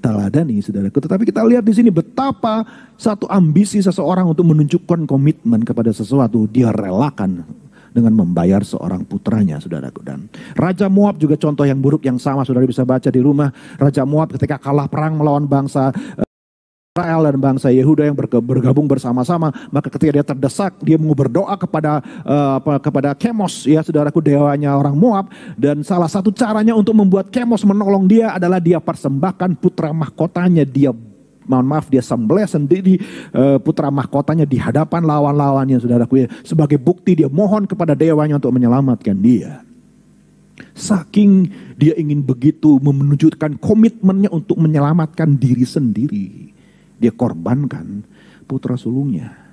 teladani, saudaraku. Tetapi kita lihat di sini betapa satu ambisi seseorang untuk menunjukkan komitmen kepada sesuatu, dia relakan dengan membayar seorang putranya, saudaraku. Dan Raja Moab juga contoh yang buruk yang sama, saudara bisa baca di rumah. Raja Moab ketika kalah perang melawan bangsa Israel dan bangsa Yehuda yang bergabung bersama-sama, maka ketika dia terdesak, dia mau berdoa kepada Kemos, ya saudaraku, dewanya orang Moab. Dan salah satu caranya untuk membuat Kemos menolong dia adalah dia persembahkan putra mahkotanya. Dia sembelih sendiri putra mahkotanya di hadapan lawan-lawannya, saudaraku ya, sebagai bukti dia mohon kepada dewanya untuk menyelamatkan dia. Saking dia ingin begitu menunjukkan komitmennya untuk menyelamatkan diri sendiri, dia korbankan putra sulungnya.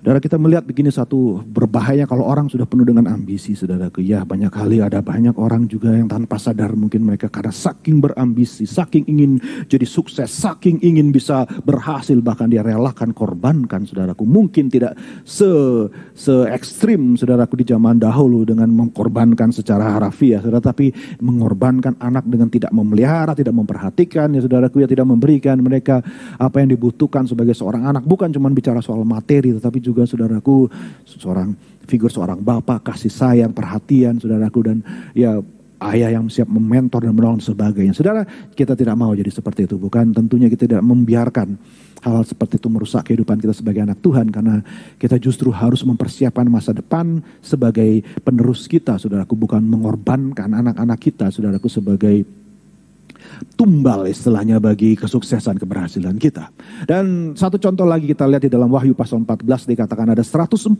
Saudara, kita melihat begini satu berbahaya kalau orang sudah penuh dengan ambisi, saudaraku. Ya, banyak kali ada banyak orang juga yang tanpa sadar mungkin mereka karena saking berambisi, saking ingin jadi sukses, saking ingin bisa berhasil, bahkan dia relakan, korbankan, saudaraku. Mungkin tidak se ekstrim, saudaraku, di zaman dahulu dengan mengkorbankan secara harafiah, saudara, tapi mengorbankan anak dengan tidak memelihara, tidak memperhatikan, ya saudaraku, ya tidak memberikan mereka apa yang dibutuhkan sebagai seorang anak. Bukan cuma bicara soal materi, tetapi juga, saudaraku, seorang bapak, kasih sayang, perhatian, saudaraku, dan ya ayah yang siap mementor dan menolong sebagainya. Saudara, kita tidak mau jadi seperti itu. Bukan, tentunya kita tidak membiarkan hal seperti itu merusak kehidupan kita sebagai anak Tuhan, karena kita justru harus mempersiapkan masa depan sebagai penerus kita, saudaraku, bukan mengorbankan anak-anak kita, saudaraku, sebagai tumbal istilahnya bagi kesuksesan keberhasilan kita. Dan satu contoh lagi kita lihat di dalam Wahyu pasal 14, dikatakan ada 144.000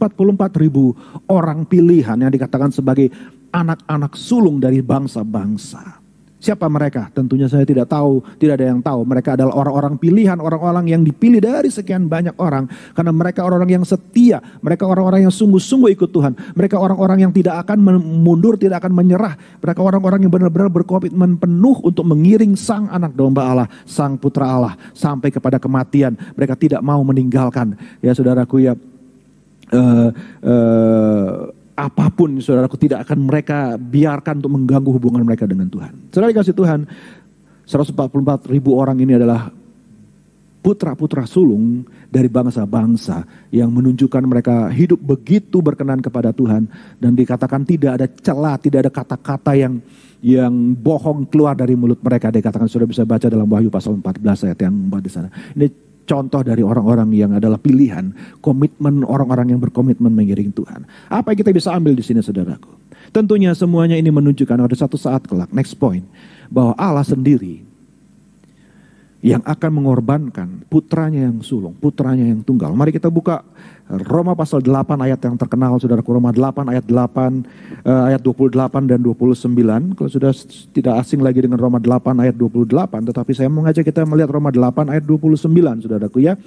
orang pilihan yang dikatakan sebagai anak-anak sulung dari bangsa-bangsa. Siapa mereka? Tentunya saya tidak tahu, tidak ada yang tahu. Mereka adalah orang-orang pilihan, orang-orang yang dipilih dari sekian banyak orang. Karena mereka orang-orang yang setia, mereka orang-orang yang sungguh-sungguh ikut Tuhan. Mereka orang-orang yang tidak akan mundur, tidak akan menyerah. Mereka orang-orang yang benar-benar berkomitmen penuh untuk mengiring sang anak domba Allah, sang putra Allah, sampai kepada kematian. Mereka tidak mau meninggalkan, ya saudaraku ya, apapun, saudaraku, tidak akan mereka biarkan untuk mengganggu hubungan mereka dengan Tuhan. Saudara dikasih Tuhan, 144.000 orang ini adalah putra-putra sulung dari bangsa-bangsa yang menunjukkan mereka hidup begitu berkenan kepada Tuhan, dan dikatakan tidak ada celah, tidak ada kata-kata yang bohong keluar dari mulut mereka. Dikatakan sudah bisa baca dalam Wahyu pasal 14 ayat yang 4 di sana. Ini contoh dari orang-orang yang adalah pilihan, komitmen orang-orang yang berkomitmen mengiring Tuhan. Apa yang kita bisa ambil di sini, saudaraku? Tentunya semuanya ini menunjukkan pada satu saat kelak, next point, bahwa Allah sendiri yang akan mengorbankan putranya yang sulung, putranya yang tunggal. Mari kita buka Roma pasal 8 ayat yang terkenal, saudaraku. Roma 8 ayat 8, ayat 28 dan 29. Kalau sudah tidak asing lagi dengan Roma 8 ayat 28, tetapi saya mengajak kita melihat Roma 8 ayat 29, saudaraku ya.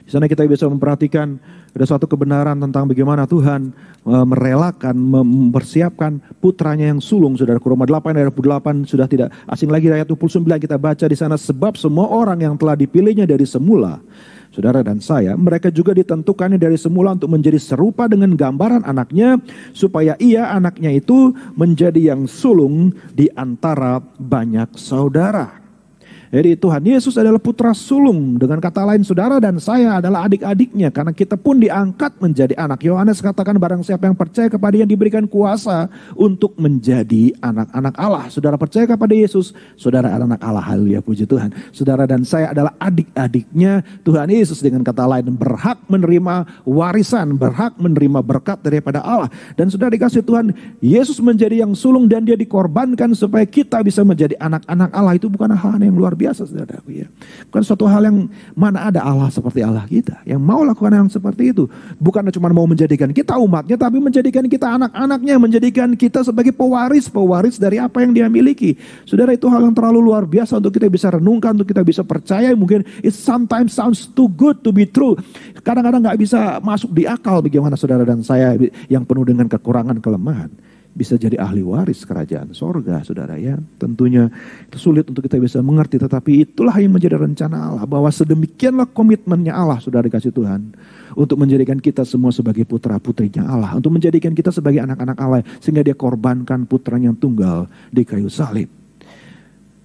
Di sana kita bisa memperhatikan ada suatu kebenaran tentang bagaimana Tuhan merelakan, mempersiapkan putranya yang sulung. Saudara, Roma 8 ayat 28 sudah tidak asing lagi. Ayat 29 kita baca di sana, sebab semua orang yang telah dipilihnya dari semula, saudara dan saya, mereka juga ditentukannya dari semula untuk menjadi serupa dengan gambaran anaknya, supaya ia, anaknya itu, menjadi yang sulung di antara banyak saudara. Jadi Tuhan Yesus adalah putra sulung. Dengan kata lain, saudara dan saya adalah adik-adiknya, karena kita pun diangkat menjadi anak. Yohanes katakan, barang siapa yang percaya kepada Dia diberikan kuasa untuk menjadi anak-anak Allah. Saudara percaya kepada Yesus, saudara adalah anak Allah. Haleluya, puji Tuhan. Saudara dan saya adalah adik-adiknya Tuhan Yesus. Dengan kata lain, berhak menerima warisan, berhak menerima berkat daripada Allah. Dan saudara dikasih Tuhan, Yesus menjadi yang sulung dan Dia dikorbankan supaya kita bisa menjadi anak-anak Allah. Itu bukan hal yang luar biasa, saudaraku ya. Bukan suatu hal yang mana ada Allah seperti Allah kita, yang mau lakukan yang seperti itu. Bukan cuma mau menjadikan kita umatnya, tapi menjadikan kita anak-anaknya, menjadikan kita sebagai pewaris dari apa yang Dia miliki. Saudara, itu hal yang terlalu luar biasa untuk kita bisa renungkan, untuk kita bisa percaya. Mungkin it sometimes sounds too good to be true. Kadang-kadang gak bisa masuk di akal bagaimana saudara dan saya yang penuh dengan kekurangan, kelemahan, bisa jadi ahli waris kerajaan sorga, saudara ya. Tentunya itu sulit untuk kita bisa mengerti, tetapi itulah yang menjadi rencana Allah, bahwa sedemikianlah komitmennya Allah, saudara dikasih Tuhan, untuk menjadikan kita semua sebagai putra-putrinya Allah, untuk menjadikan kita sebagai anak-anak Allah, sehingga Dia korbankan putranya yang tunggal di kayu salib.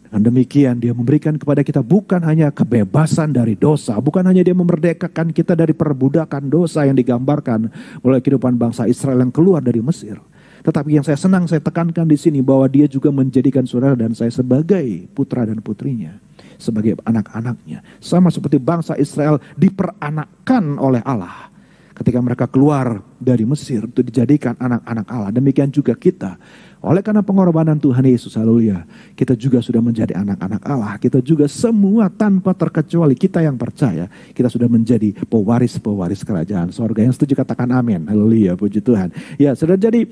Dengan demikian Dia memberikan kepada kita bukan hanya kebebasan dari dosa, bukan hanya Dia memerdekakan kita dari perbudakan dosa yang digambarkan oleh kehidupan bangsa Israel yang keluar dari Mesir. Tetapi yang saya senang saya tekankan di sini, bahwa Dia juga menjadikan saudara dan saya sebagai putra dan putrinya, sebagai anak-anaknya. Sama seperti bangsa Israel diperanakkan oleh Allah ketika mereka keluar dari Mesir untuk dijadikan anak-anak Allah. Demikian juga kita, oleh karena pengorbanan Tuhan Yesus, haleluya, kita juga sudah menjadi anak-anak Allah. Kita juga semua tanpa terkecuali, kita yang percaya, kita sudah menjadi pewaris-pewaris kerajaan sorga. Yang setuju katakan amin. Haleluya, puji Tuhan. Ya, saudara, jadi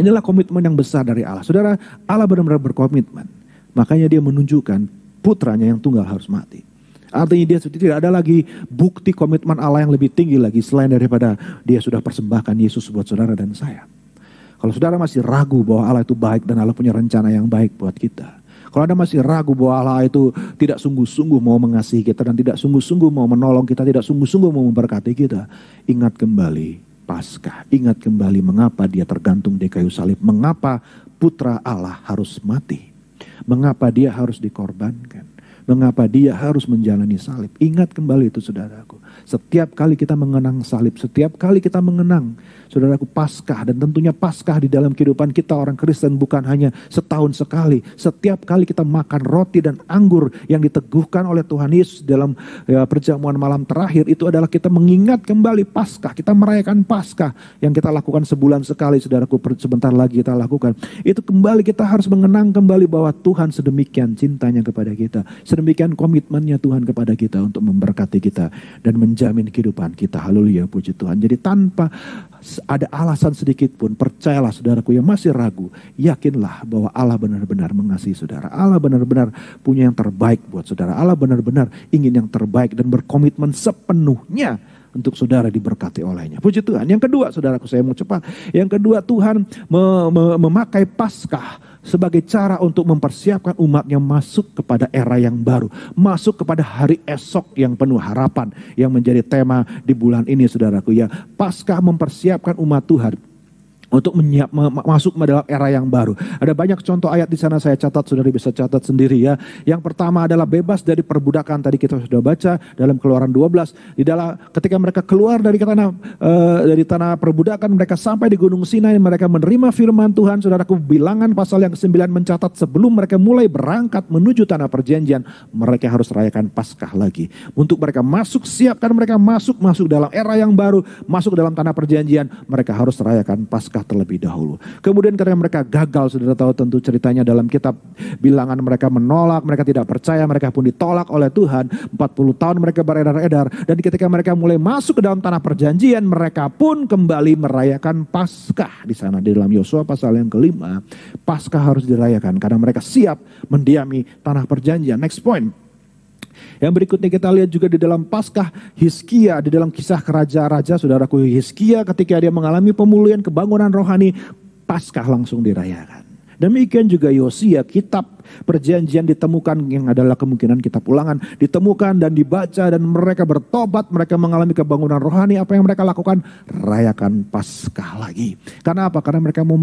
inilah komitmen yang besar dari Allah. Saudara, Allah benar-benar berkomitmen. Makanya Dia menunjukkan putranya yang tunggal harus mati. Artinya Dia tidak ada lagi bukti komitmen Allah yang lebih tinggi lagi selain daripada Dia sudah persembahkan Yesus buat saudara dan saya. Kalau saudara masih ragu bahwa Allah itu baik dan Allah punya rencana yang baik buat kita, kalau Anda masih ragu bahwa Allah itu tidak sungguh-sungguh mau mengasihi kita dan tidak sungguh-sungguh mau menolong kita, tidak sungguh-sungguh mau memberkati kita, ingat kembali Paskah. Ingat kembali mengapa Dia tergantung di kayu salib. Mengapa putra Allah harus mati. Mengapa Dia harus dikorbankan. Mengapa Dia harus menjalani salib. Ingat kembali itu, saudaraku. Setiap kali kita mengenang salib, setiap kali kita mengenang, saudaraku, Paskah, dan tentunya Paskah di dalam kehidupan kita orang Kristen bukan hanya setahun sekali. Setiap kali kita makan roti dan anggur yang diteguhkan oleh Tuhan Yesus dalam perjamuan malam terakhir, itu adalah kita mengingat kembali Paskah. Kita merayakan Paskah yang kita lakukan sebulan sekali, saudaraku, sebentar lagi kita lakukan. Itu kembali kita harus mengenang kembali bahwa Tuhan sedemikian cintanya kepada kita, sedemikian komitmennya Tuhan kepada kita untuk memberkati kita dan menjamin kehidupan kita. Haleluya, puji Tuhan. Jadi tanpa ada alasan sedikit pun, percayalah saudaraku yang masih ragu, yakinlah bahwa Allah benar-benar mengasihi saudara. Allah benar-benar punya yang terbaik buat saudara. Allah benar-benar ingin yang terbaik dan berkomitmen sepenuhnya untuk saudara diberkati olehnya. Puji Tuhan. Yang kedua, saudaraku, saya mau cepat. Yang kedua, Tuhan memakai Paskah sebagai cara untuk mempersiapkan umatnya masuk kepada era yang baru. Masuk kepada hari esok yang penuh harapan, yang menjadi tema di bulan ini, saudaraku ya. Paskah mempersiapkan umat Tuhan untuk masuk dalam era yang baru. Ada banyak contoh ayat di sana saya catat, saudara bisa catat sendiri ya. Yang pertama adalah bebas dari perbudakan, tadi kita sudah baca dalam Keluaran 12. Ketika mereka keluar dari tanah perbudakan, mereka sampai di Gunung Sinai, mereka menerima firman Tuhan. Saudaraku, Bilangan pasal yang ke-9 mencatat sebelum mereka mulai berangkat menuju tanah perjanjian, mereka harus rayakan Paskah lagi. Untuk mereka masuk, siapkan mereka masuk dalam era yang baru, masuk dalam tanah perjanjian, mereka harus rayakan Paskah terlebih dahulu. Kemudian ketika mereka gagal, saudara tahu tentu ceritanya dalam kitab Bilangan, mereka menolak, mereka tidak percaya, mereka pun ditolak oleh Tuhan. 40 tahun mereka beredar-edar, dan ketika mereka mulai masuk ke dalam tanah perjanjian, mereka pun kembali merayakan Paskah. Di sana di dalam Yosua pasal yang ke-5, Paskah harus dirayakan karena mereka siap mendiami tanah perjanjian. Next point. Yang berikutnya kita lihat juga di dalam Paskah Hizkia, di dalam kisah raja-raja, saudaraku, Hizkia ketika dia mengalami pemulihan kebangunan rohani, Paskah langsung dirayakan. Demikian juga Yosia, kitab perjanjian ditemukan, yang adalah kemungkinan kitab Ulangan, ditemukan dan dibaca, dan mereka bertobat, mereka mengalami kebangunan rohani. Apa yang mereka lakukan? Rayakan Paskah lagi. Karena apa? Karena mereka mau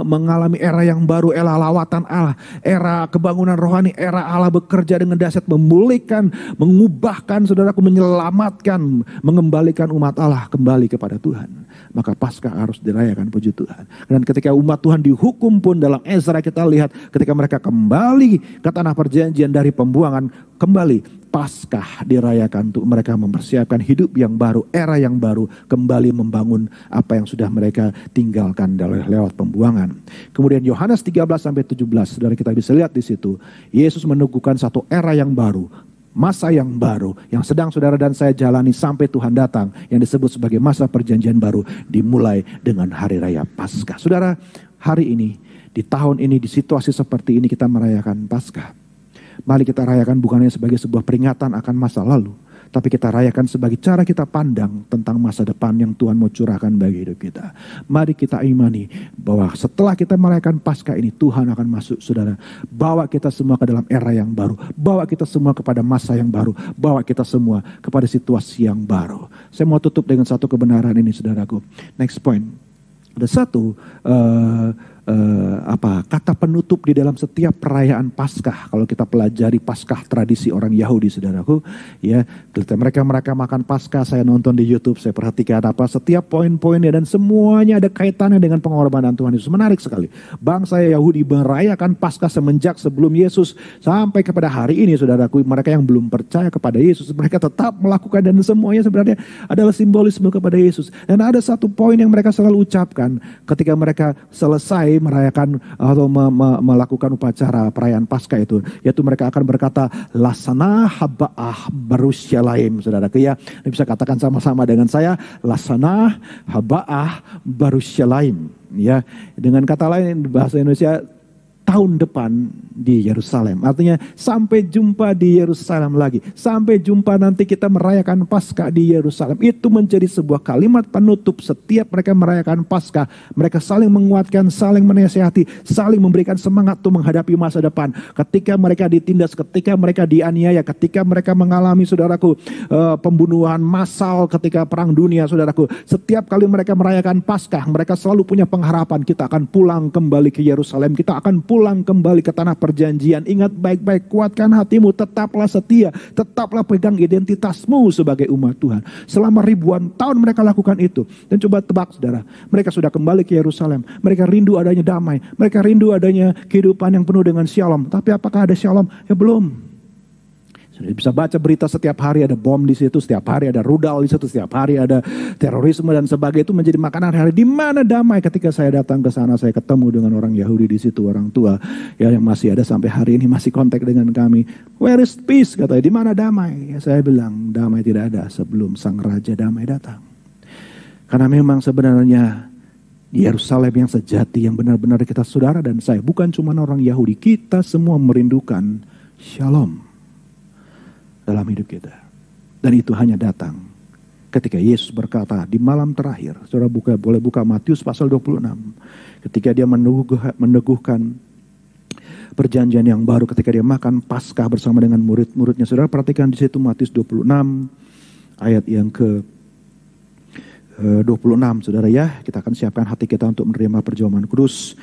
mengalami era yang baru, era lawatan Allah, era kebangunan rohani, era Allah bekerja dengan dahsyat, memulihkan, mengubahkan, saudaraku, menyelamatkan, mengembalikan umat Allah kembali kepada Tuhan. Maka Paskah harus dirayakan, puji Tuhan. Dan ketika umat Tuhan dihukum pun dalam Ezra kita lihat ketika mereka kembali ke tanah perjanjian dari pembuangan, kembali Paskah dirayakan untuk mereka mempersiapkan hidup yang baru, era yang baru, kembali membangun apa yang sudah mereka tinggalkan lewat pembuangan. Kemudian Yohanes 13-17, saudara kita bisa lihat di situ, Yesus meneguhkan satu era yang baru, masa yang baru yang sedang saudara dan saya jalani sampai Tuhan datang, yang disebut sebagai masa perjanjian baru, dimulai dengan hari raya Paskah. Saudara, hari ini, di tahun ini, di situasi seperti ini kita merayakan Paskah. Mari kita rayakan bukan hanya sebagai sebuah peringatan akan masa lalu, tapi kita rayakan sebagai cara kita pandang tentang masa depan yang Tuhan mau curahkan bagi hidup kita. Mari kita imani bahwa setelah kita merayakan Paskah ini, Tuhan akan masuk, saudara, bawa kita semua ke dalam era yang baru, bawa kita semua kepada masa yang baru, bawa kita semua kepada situasi yang baru. Saya mau tutup dengan satu kebenaran ini, saudaraku. Next point. Ada satu kata penutup di dalam setiap perayaan Paskah. Kalau kita pelajari Paskah tradisi orang Yahudi, saudaraku, ya, mereka makan Paskah. Saya nonton di YouTube, saya perhatikan setiap poin-poinnya, dan semuanya ada kaitannya dengan pengorbanan Tuhan Yesus. Menarik sekali. Bangsa Yahudi merayakan Paskah semenjak sebelum Yesus sampai kepada hari ini, saudaraku. Mereka yang belum percaya kepada Yesus, mereka tetap melakukan, dan semuanya sebenarnya adalah simbolisme kepada Yesus. Dan ada satu poin yang mereka selalu ucapkan ketika mereka selesai merayakan atau melakukan upacara perayaan Paskah itu, yaitu mereka akan berkata, Lasana haba'ah barusyalaim. Saudaraku, ya, bisa katakan sama-sama dengan saya, Lasana haba'ah barusyalaim. Ya, dengan kata lain bahasa Indonesia, tahun depan di Yerusalem. Artinya sampai jumpa di Yerusalem lagi. Sampai jumpa nanti kita merayakan Paskah di Yerusalem. Itu menjadi sebuah kalimat penutup setiap mereka merayakan Paskah. Mereka saling menguatkan, saling menasihati, saling memberikan semangat untuk menghadapi masa depan. Ketika mereka ditindas, ketika mereka dianiaya, ketika mereka mengalami, saudaraku, pembunuhan massal ketika perang dunia, saudaraku. Setiap kali mereka merayakan Paskah, mereka selalu punya pengharapan, kita akan pulang kembali ke Yerusalem, kita akan pulang kembali ke tanah perjanjian. Ingat baik-baik, kuatkan hatimu, tetaplah setia, tetaplah pegang identitasmu sebagai umat Tuhan. Selama ribuan tahun mereka lakukan itu. Dan coba tebak, saudara, mereka sudah kembali ke Yerusalem. Mereka rindu adanya damai, mereka rindu adanya kehidupan yang penuh dengan shalom. Tapi apakah ada shalom? Ya belum. Sudah bisa baca berita setiap hari ada bom di situ, setiap hari ada rudal di situ, setiap hari ada terorisme dan sebagainya. Itu menjadi makanan hari. Di mana damai? Ketika saya datang ke sana, saya ketemu dengan orang Yahudi di situ, orang tua ya, yang masih ada sampai hari ini, masih kontak dengan kami. Where is peace? Katanya, di mana damai? Ya, saya bilang, damai tidak ada sebelum Sang Raja Damai datang. Karena memang sebenarnya Yerusalem yang sejati, yang benar-benar kita, saudara dan saya, bukan cuma orang Yahudi, kita semua merindukan shalom dalam hidup kita. Dan itu hanya datang ketika Yesus berkata di malam terakhir. Saudara boleh buka Matius pasal 26. Ketika dia meneguhkan perjanjian yang baru, ketika dia makan Paskah bersama dengan murid-muridnya. Saudara perhatikan di situ Matius 26 ayat yang ke 26 saudara ya. Kita akan siapkan hati kita untuk menerima perjamuan kudus.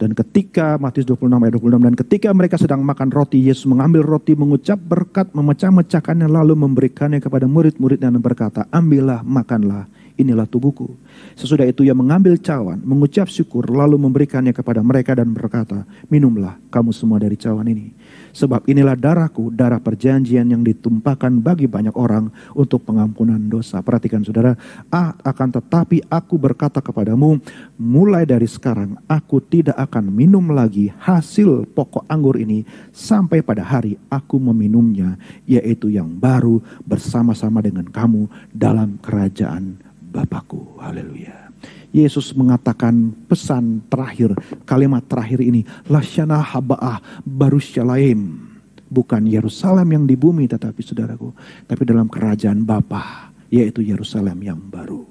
Dan ketika Matius 26 ayat 26, dan ketika mereka sedang makan roti, Yesus mengambil roti, mengucap berkat, memecah-mecahkannya, lalu memberikannya kepada murid-muridnya dan berkata, ambillah, makanlah, inilah tubuhku. Sesudah itu ia mengambil cawan, mengucap syukur, lalu memberikannya kepada mereka dan berkata, minumlah kamu semua dari cawan ini. Sebab inilah darahku, darah perjanjian yang ditumpahkan bagi banyak orang untuk pengampunan dosa. Perhatikan saudara, akan tetapi aku berkata kepadamu, mulai dari sekarang aku tidak akan minum lagi hasil pokok anggur ini sampai pada hari aku meminumnya, yaitu yang baru bersama-sama dengan kamu dalam kerajaan Bapakku. Haleluya. Yesus mengatakan pesan terakhir, kalimat terakhir ini, lasyana haba'ah barusyalaim. Bukan Yerusalem yang di bumi tetapi saudaraku, tapi dalam kerajaan Bapa, yaitu Yerusalem yang baru.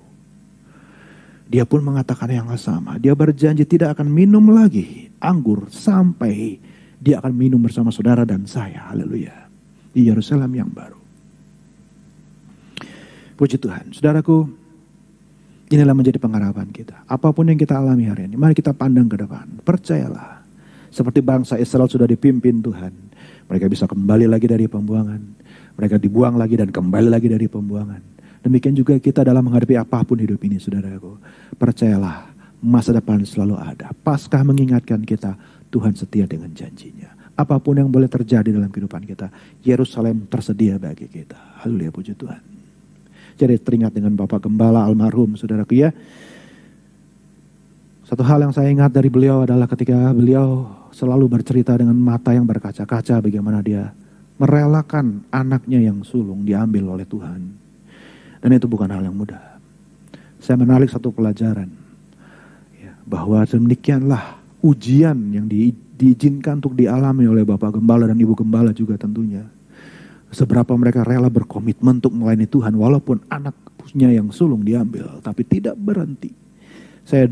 Dia pun mengatakan yang sama. Dia berjanji tidak akan minum lagi anggur sampai dia akan minum bersama saudara dan saya. Haleluya. Di Yerusalem yang baru. Puji Tuhan. Saudaraku, inilah menjadi pengharapan kita. Apapun yang kita alami hari ini, mari kita pandang ke depan. Percayalah, seperti bangsa Israel sudah dipimpin Tuhan. Mereka bisa kembali lagi dari pembuangan. Mereka dibuang lagi dan kembali lagi dari pembuangan. Demikian juga kita dalam menghadapi apapun hidup ini, saudaraku. Percayalah, masa depan selalu ada. Paskah mengingatkan kita, Tuhan setia dengan janjinya. Apapun yang boleh terjadi dalam kehidupan kita, Yerusalem tersedia bagi kita. Haleluya, puji Tuhan. Jadi teringat dengan Bapak Gembala almarhum, saudaraku ya. Satu hal yang saya ingat dari beliau adalah ketika beliau selalu bercerita dengan mata yang berkaca-kaca bagaimana dia merelakan anaknya yang sulung diambil oleh Tuhan. Dan itu bukan hal yang mudah. Saya menarik satu pelajaran. Ya, bahwa demikianlah ujian yang diizinkan untuk dialami oleh Bapak Gembala dan Ibu Gembala juga tentunya. Seberapa mereka rela berkomitmen untuk melayani Tuhan walaupun anaknya yang sulung diambil, tapi tidak berhenti. Saya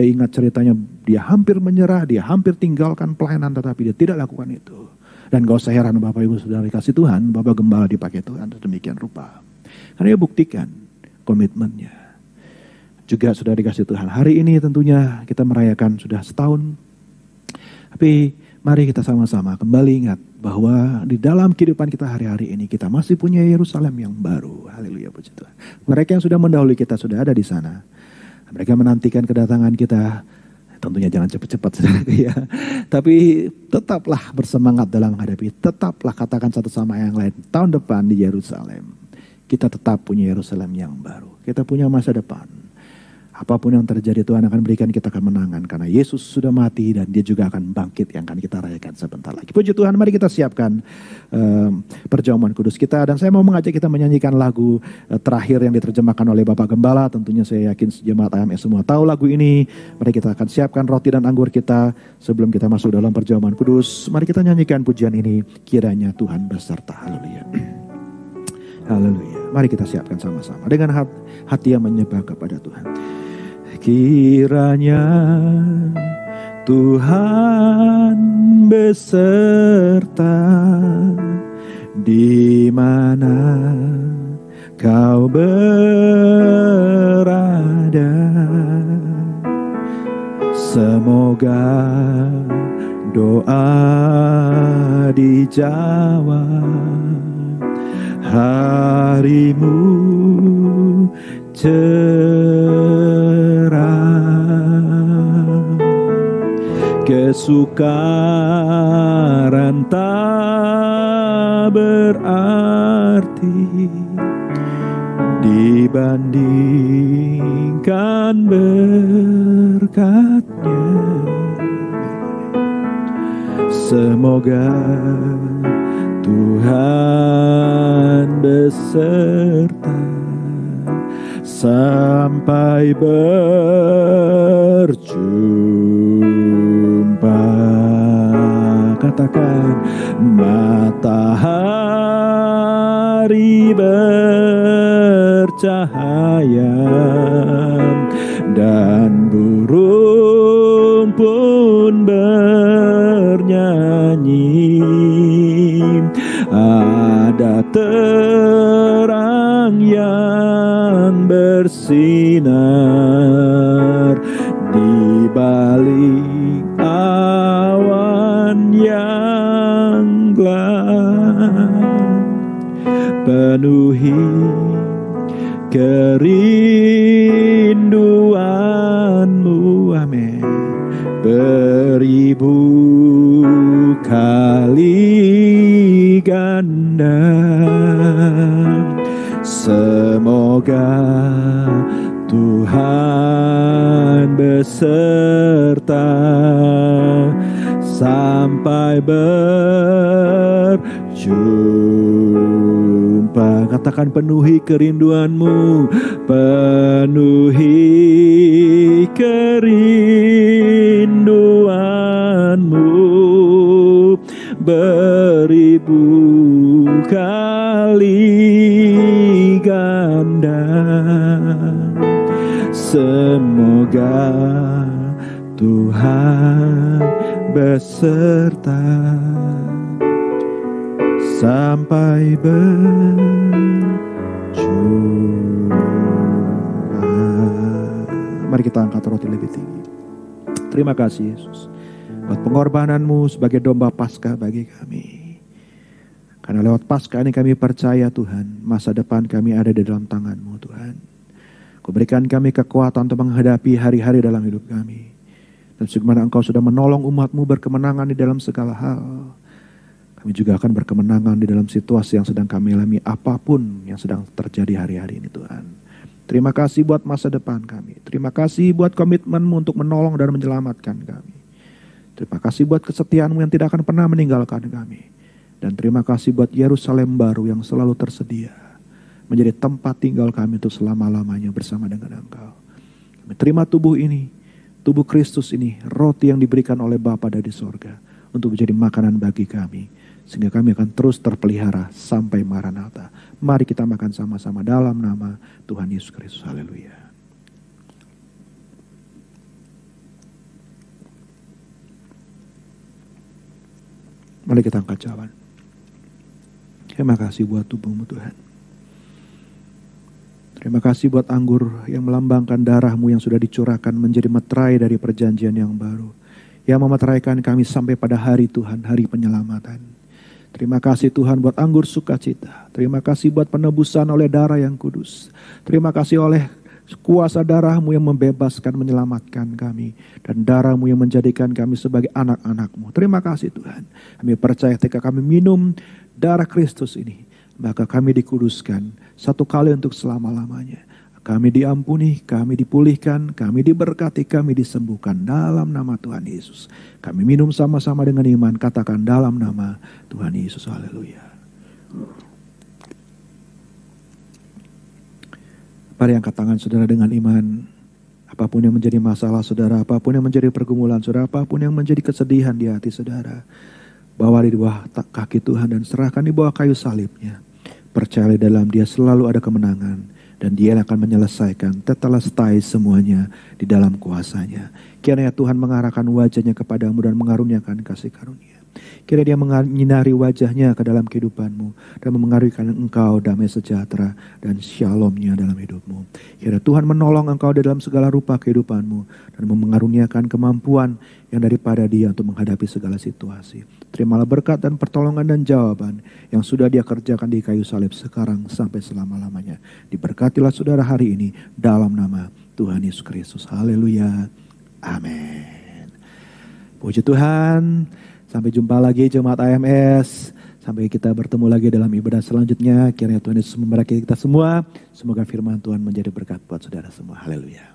ingat ceritanya, dia hampir menyerah, dia hampir tinggalkan pelayanan, tetapi dia tidak lakukan itu. Dan gak usah heran Bapak Ibu Saudara dikasih Tuhan, Bapak Gembala dipakai Tuhan demikian rupa. Karena dia buktikan komitmennya. Juga sudah dikasih Tuhan. Hari ini tentunya kita merayakan sudah setahun. Tapi mari kita sama-sama kembali ingat bahwa di dalam kehidupan kita hari-hari ini kita masih punya Yerusalem yang baru. Haleluya, puji Tuhan. Mereka yang sudah mendahului kita sudah ada di sana. Mereka menantikan kedatangan kita. Tentunya jangan cepat-cepat ya. Tapi tetaplah bersemangat dalam menghadapi. Tetaplah katakan satu sama yang lain. Tahun depan di Yerusalem, kita tetap punya Yerusalem yang baru. Kita punya masa depan. Apapun yang terjadi Tuhan akan berikan kita kemenangan. Karena Yesus sudah mati dan dia juga akan bangkit yang akan kita rayakan sebentar lagi. Puji Tuhan, mari kita siapkan perjamuan kudus kita. Dan saya mau mengajak kita menyanyikan lagu terakhir yang diterjemahkan oleh Bapak Gembala. Tentunya saya yakin jemaat AMS semua tahu lagu ini. Mari kita akan siapkan roti dan anggur kita sebelum kita masuk dalam perjamuan kudus. Mari kita nyanyikan pujian ini. Kiranya Tuhan beserta. Haleluya. Haleluya. Mari kita siapkan sama-sama dengan hati yang menyembah kepada Tuhan. Kiranya Tuhan beserta di mana kau berada. Semoga doa dijawab, harimu cerah, kesukaran tak berarti dibandingkan berkatnya. Semoga Tuhan beserta sampai berjumpa. Katakan, matahari bercahaya dan burung pun bernyanyi. Ada terang yang bersinar di balik awan yang gelap, penuhi kerinduanmu, amin, beribu kali ganda. Semoga Tuhan beserta sampai berjumpa. Katakan, penuhi kerinduanmu, penuhi kerinduanmu, beribu kali ganda. Semoga Tuhan beserta sampai berjumpa. Mari kita angkat roti lebih tinggi. Terima kasih Yesus buat pengorbananmu sebagai domba Paskah bagi kami. Karena lewat Paskah ini kami percaya Tuhan, masa depan kami ada di dalam tangan-Mu Tuhan. Kau berikan kami kekuatan untuk menghadapi hari-hari dalam hidup kami. Dan sebagaimana Engkau sudah menolong umat-Mu berkemenangan di dalam segala hal, kami juga akan berkemenangan di dalam situasi yang sedang kami alami, apapun yang sedang terjadi hari-hari ini Tuhan. Terima kasih buat masa depan kami. Terima kasih buat komitmen-Mu untuk menolong dan menyelamatkan kami. Terima kasih buat kesetiaan-Mu yang tidak akan pernah meninggalkan kami. Dan terima kasih buat Yerusalem baru yang selalu tersedia menjadi tempat tinggal kami untuk selama-lamanya bersama dengan Engkau. Kami terima tubuh ini, tubuh Kristus ini, roti yang diberikan oleh Bapa dari sorga untuk menjadi makanan bagi kami. Sehingga kami akan terus terpelihara sampai Maranatha. Mari kita makan sama-sama dalam nama Tuhan Yesus Kristus. Haleluya. Mari kita angkat jalan. Terima kasih buat tubuh-Mu Tuhan. Terima kasih buat anggur yang melambangkan darah-Mu yang sudah dicurahkan menjadi meterai dari perjanjian yang baru. Yang memeteraikan kami sampai pada hari Tuhan, hari penyelamatan. Terima kasih Tuhan buat anggur sukacita. Terima kasih buat penebusan oleh darah yang kudus. Terima kasih oleh kuasa darah-Mu yang membebaskan, menyelamatkan kami. Dan darah-Mu yang menjadikan kami sebagai anak-anak-Mu. Terima kasih Tuhan. Kami percaya ketika kami minum darah Kristus ini, maka kami dikuduskan satu kali untuk selama-lamanya. Kami diampuni, kami dipulihkan, kami diberkati, kami disembuhkan dalam nama Tuhan Yesus. Kami minum sama-sama dengan iman, katakan dalam nama Tuhan Yesus. Haleluya. Mari angkat tangan saudara dengan iman. Apapun yang menjadi masalah saudara, apapun yang menjadi pergumulan saudara, apapun yang menjadi kesedihan di hati saudara, bawa di bawah kaki Tuhan dan serahkan di bawah kayu salibnya. Percaya dalam Dia selalu ada kemenangan. Dan Dia akan menyelesaikan tetelestai semuanya di dalam kuasa-Nya. Kiranya Tuhan mengarahkan wajah-Nya kepadamu dan mengaruniakan kasih karunia. Kiranya Dia menyinari wajah-Nya ke dalam kehidupanmu. Dan mengaruniakan engkau damai sejahtera dan shalom-Nya dalam hidupmu. Kiranya Tuhan menolong engkau di dalam segala rupa kehidupanmu. Dan mengaruniakan kemampuan yang daripada Dia untuk menghadapi segala situasi. Terimalah berkat dan pertolongan dan jawaban yang sudah Dia kerjakan di kayu salib sekarang sampai selama-lamanya. Diberkatilah saudara hari ini dalam nama Tuhan Yesus Kristus. Haleluya. Amin. Puji Tuhan. Sampai jumpa lagi jemaat AMS. Sampai kita bertemu lagi dalam ibadah selanjutnya. Kiranya Tuhan Yesus memberkati kita semua. Semoga firman Tuhan menjadi berkat buat saudara semua. Haleluya.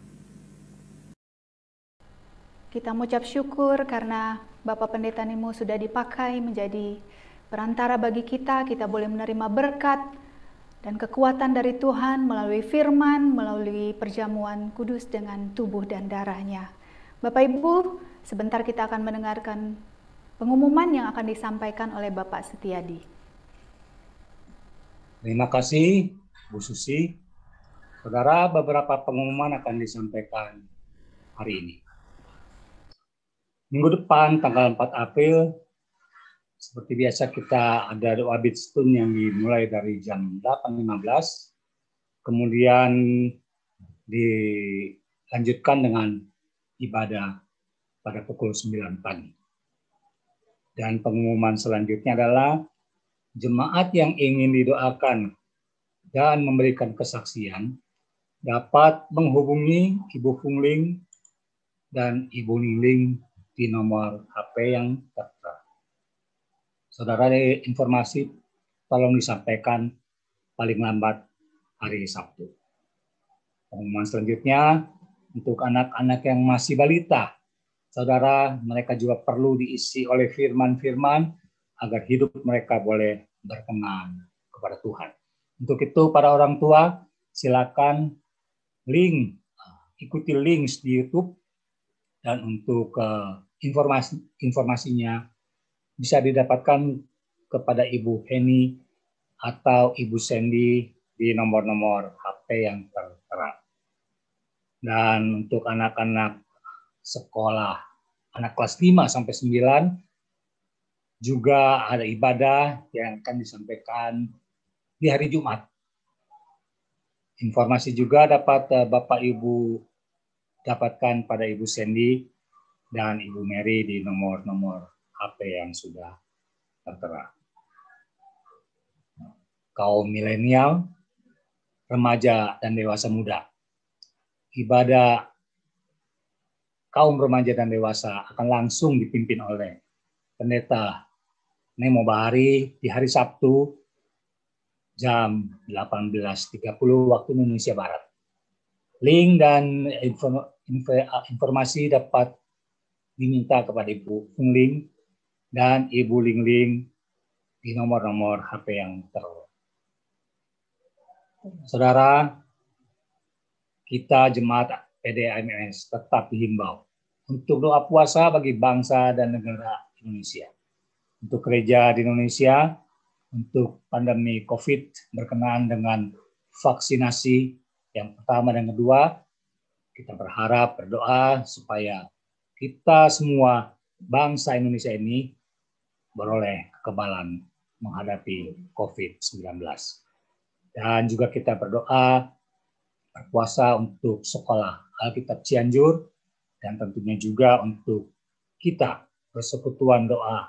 Kita mengucap syukur karena Bapak Pendeta Nimo sudah dipakai menjadi perantara bagi kita. Kita boleh menerima berkat dan kekuatan dari Tuhan melalui firman, melalui perjamuan kudus dengan tubuh dan darah-Nya. Bapak Ibu, sebentar kita akan mendengarkan pengumuman yang akan disampaikan oleh Bapak Setiadi. Terima kasih Bu Susi. Saudara, beberapa pengumuman akan disampaikan hari ini. Minggu depan tanggal 4 April, seperti biasa kita ada doa Bidstun yang dimulai dari jam 8.15. Kemudian dilanjutkan dengan ibadah pada pukul 9 pagi. Dan pengumuman selanjutnya adalah jemaat yang ingin didoakan dan memberikan kesaksian dapat menghubungi Ibu Fungling dan Ibu Niling di nomor HP yang tertera. Saudara, informasi tolong disampaikan paling lambat hari Sabtu. Pengumuman selanjutnya untuk anak-anak yang masih balita. Saudara, mereka juga perlu diisi oleh firman-firman agar hidup mereka boleh berkenan kepada Tuhan. Untuk itu para orang tua, silakan ikuti link di YouTube, dan untuk informasinya bisa didapatkan kepada Ibu Heni atau Ibu Sandy di nomor-nomor HP yang tertera. Dan untuk anak-anak sekolah, anak kelas 5 sampai 9, juga ada ibadah yang akan disampaikan di hari Jumat. Informasi juga dapat Bapak Ibu dapatkan pada Ibu Sandy dan Ibu Mary di nomor-nomor HP yang sudah tertera. Kaum milenial, remaja, dan dewasa muda. Ibadah kaum remaja dan dewasa akan langsung dipimpin oleh Pendeta Nemo Bahari di hari Sabtu jam 18.30 waktu Indonesia Barat. Link dan informasi dapat diminta kepada Ibu Fungling dan Ibu Lingling di nomor-nomor HP yang tertera. Saudara, kita jemaat PDAMS tetap dihimbau untuk doa puasa bagi bangsa dan negara Indonesia. Untuk gereja di Indonesia, untuk pandemi COVID berkenaan dengan vaksinasi yang pertama dan kedua, kita berharap berdoa supaya kita semua bangsa Indonesia ini beroleh kekebalan menghadapi COVID-19. Dan juga kita berdoa berpuasa untuk sekolah Alkitab Cianjur, dan tentunya juga untuk kita persekutuan doa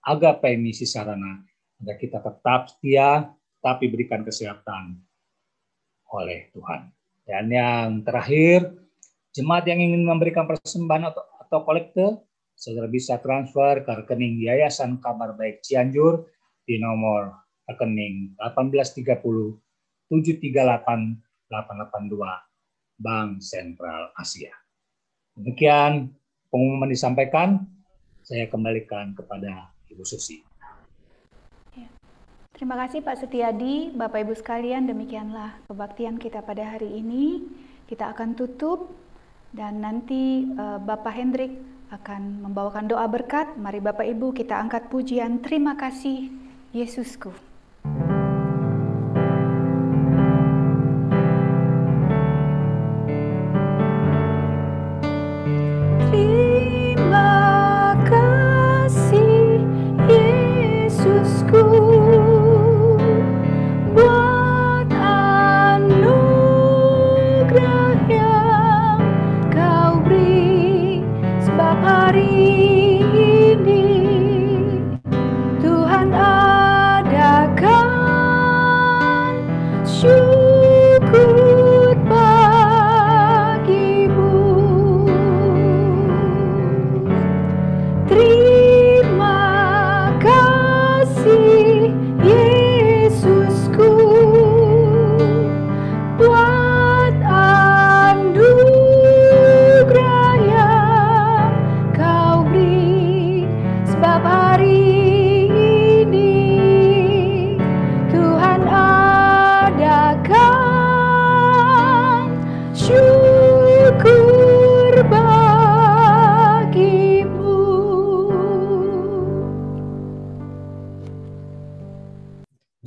Agape Misi Sarana, agar kita tetap setia tapi berikan kesehatan oleh Tuhan. Dan yang terakhir, jemaat yang ingin memberikan persembahan atau kolekte, saudara bisa transfer ke rekening Yayasan Kabar Baik Cianjur di nomor rekening 1830 738 882 Bank Sentral Asia. Demikian pengumuman disampaikan, saya kembalikan kepada Ibu Susi. Terima kasih Pak Setiadi, Bapak Ibu sekalian, demikianlah kebaktian kita pada hari ini. Kita akan tutup dan nanti Bapak Hendrik akan membawakan doa berkat. Mari Bapak Ibu kita angkat pujian terima kasih Yesusku.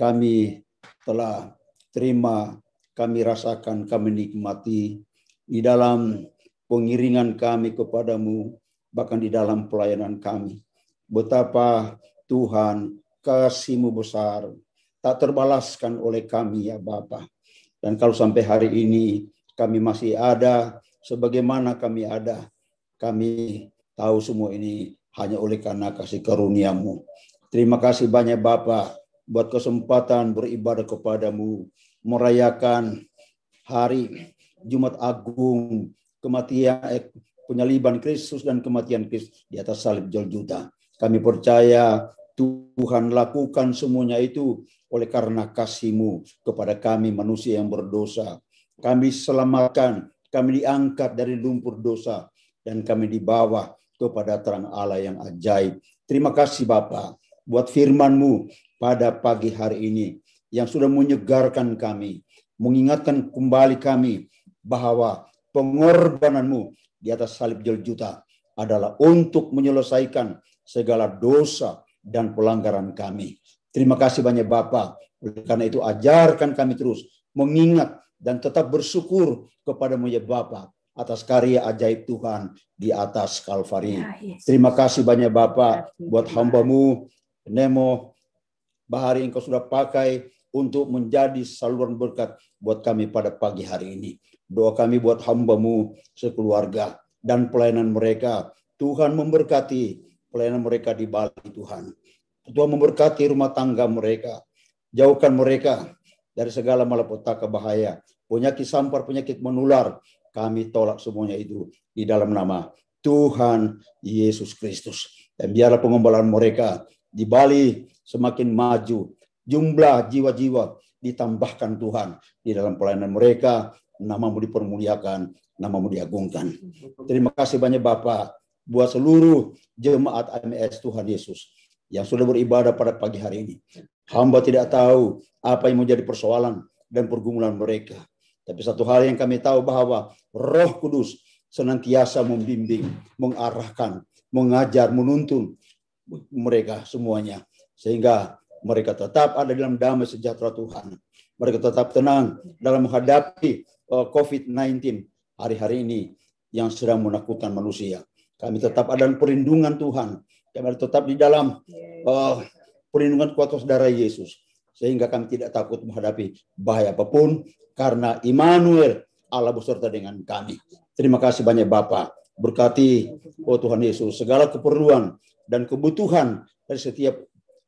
Kami telah terima, kami rasakan, kami nikmati di dalam pengiringan kami kepadamu, bahkan di dalam pelayanan kami. Betapa Tuhan kasih-Mu besar, tak terbalaskan oleh kami ya Bapa. Dan kalau sampai hari ini kami masih ada, sebagaimana kami ada. Kami tahu semua ini hanya oleh karena kasih karunia-Mu. Terima kasih banyak Bapa buat kesempatan beribadah kepadamu, merayakan hari Jumat Agung, kematian, penyaliban Kristus dan kematian Kristus di atas salib Golgota. Kami percaya Tuhan lakukan semuanya itu oleh karena kasih-Mu kepada kami manusia yang berdosa. Kami selamatkan, kami diangkat dari lumpur dosa, dan kami dibawa kepada terang Allah yang ajaib. Terima kasih Bapa buat firman-Mu pada pagi hari ini yang sudah menyegarkan kami, mengingatkan kembali kami bahwa pengorbanan-Mu di atas salib Golgota adalah untuk menyelesaikan segala dosa dan pelanggaran kami. Terima kasih banyak Bapa. Oleh karena itu ajarkan kami terus mengingat dan tetap bersyukur kepada-Mu ya Bapa atas karya ajaib Tuhan di atas Kalvari. Terima kasih banyak Bapa buat hamba-Mu Nemo Bahari, Engkau sudah pakai untuk menjadi saluran berkat buat kami pada pagi hari ini. Doa kami buat hamba-Mu sekeluarga dan pelayanan mereka. Tuhan memberkati pelayanan mereka di Bali Tuhan. Tuhan memberkati rumah tangga mereka. Jauhkan mereka dari segala malapetaka bahaya. Penyakit sampar, penyakit menular. Kami tolak semuanya itu di dalam nama Tuhan Yesus Kristus. Dan biarlah pengembalaan mereka di Bali semakin maju. Jumlah jiwa-jiwa ditambahkan Tuhan di dalam pelayanan mereka. Nama-Mu dipermuliakan, nama-Mu diagungkan. Terima kasih banyak Bapa buat seluruh jemaat AMS Tuhan Yesus yang sudah beribadah pada pagi hari ini. Hamba tidak tahu apa yang menjadi persoalan dan pergumulan mereka. Tapi satu hal yang kami tahu bahwa Roh Kudus senantiasa membimbing, mengarahkan, mengajar, menuntun mereka semuanya. Sehingga mereka tetap ada dalam damai sejahtera Tuhan. Mereka tetap tenang dalam menghadapi COVID-19 hari-hari ini yang sedang menakutkan manusia. Kami tetap ada dalam perlindungan Tuhan. Kami tetap di dalam perlindungan kuasa darah Yesus. Sehingga kami tidak takut menghadapi bahaya apapun. Karena Immanuel, Allah beserta dengan kami. Terima kasih banyak Bapa. Berkati, oh Tuhan Yesus, segala keperluan dan kebutuhan dari setiap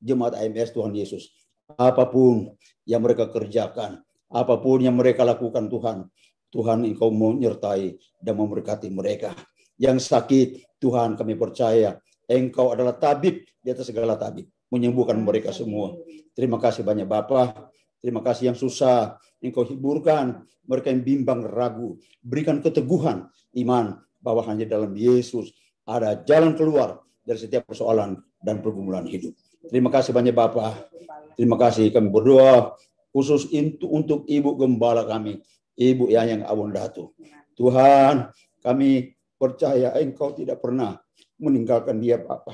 jemaat AMS Tuhan Yesus. Apapun yang mereka kerjakan, apapun yang mereka lakukan Tuhan. Tuhan Engkau menyertai dan memberkati mereka. Yang sakit, Tuhan kami percaya Engkau adalah tabib di atas segala tabib. Menyembuhkan mereka semua. Terima kasih banyak Bapa. Terima kasih yang susah Engkau hiburkan. Mereka yang bimbang ragu. Berikan keteguhan iman bahwa hanya dalam Yesus ada jalan keluar dari setiap persoalan dan pergumulan hidup. Terima kasih banyak Bapa. Terima kasih kami berdoa khusus untuk Ibu Gembala kami. Ibu Yayang Awundatu. Tuhan kami percaya Engkau tidak pernah meninggalkan dia Bapa.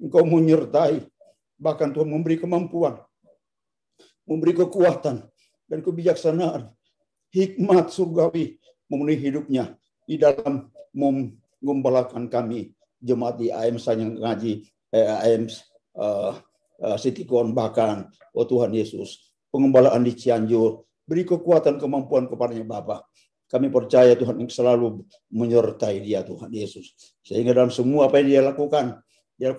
Engkau menyertai. Bahkan Tuhan memberi kemampuan. Memberi kekuatan dan kebijaksanaan, hikmat surgawi memenuhi hidupnya di dalam menggembalakan kami jemaat di AMS yang ngaji AMS Sitikon, bahkan oh Tuhan Yesus pengembalaan di Cianjur. Beri kekuatan kemampuan kepadanya Bapa. Kami percaya Tuhan yang selalu menyertai dia Tuhan Yesus, sehingga dalam semua apa yang dia lakukan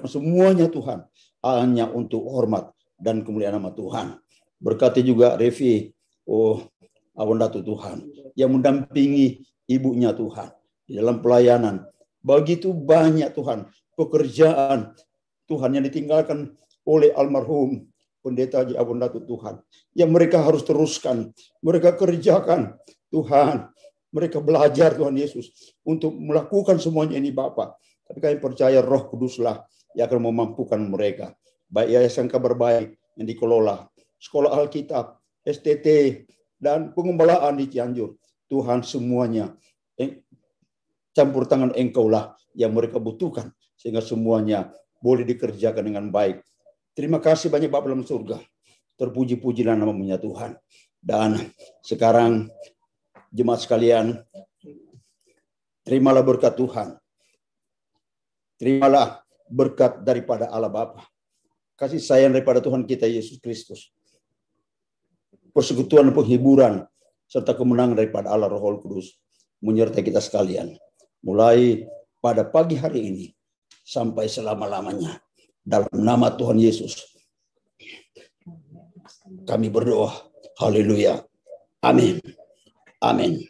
semuanya Tuhan hanya untuk hormat dan kemuliaan nama Tuhan. Berkati juga Revi, oh Awundatu Tuhan, yang mendampingi ibunya Tuhan di dalam pelayanan. Begitu banyak Tuhan pekerjaan Tuhan yang ditinggalkan oleh almarhum Pendeta Haji Awundatu Tuhan, yang mereka harus teruskan, mereka kerjakan Tuhan, mereka belajar Tuhan Yesus untuk melakukan semuanya ini Bapa. Tapi kami percaya Roh Kuduslah yang akan memampukan mereka. Baik Yayasan Kabar Baik yang dikelola, Sekolah Alkitab, STT, dan pengembalaan di Cianjur. Tuhan semuanya campur tangan Engkaulah yang mereka butuhkan, sehingga semuanya boleh dikerjakan dengan baik. Terima kasih banyak Bapa dalam surga. Terpuji-pujilah nama-Nya Tuhan. Dan sekarang jemaat sekalian, terimalah berkat Tuhan. Terimalah berkat daripada Allah Bapa. Kasih sayang daripada Tuhan kita Yesus Kristus. Persekutuan dan penghiburan serta kemenangan daripada Allah Roh Kudus menyertai kita sekalian. Mulai pada pagi hari ini sampai selama-lamanya. Dalam nama Tuhan Yesus kami berdoa. Haleluya. Amin. Amin.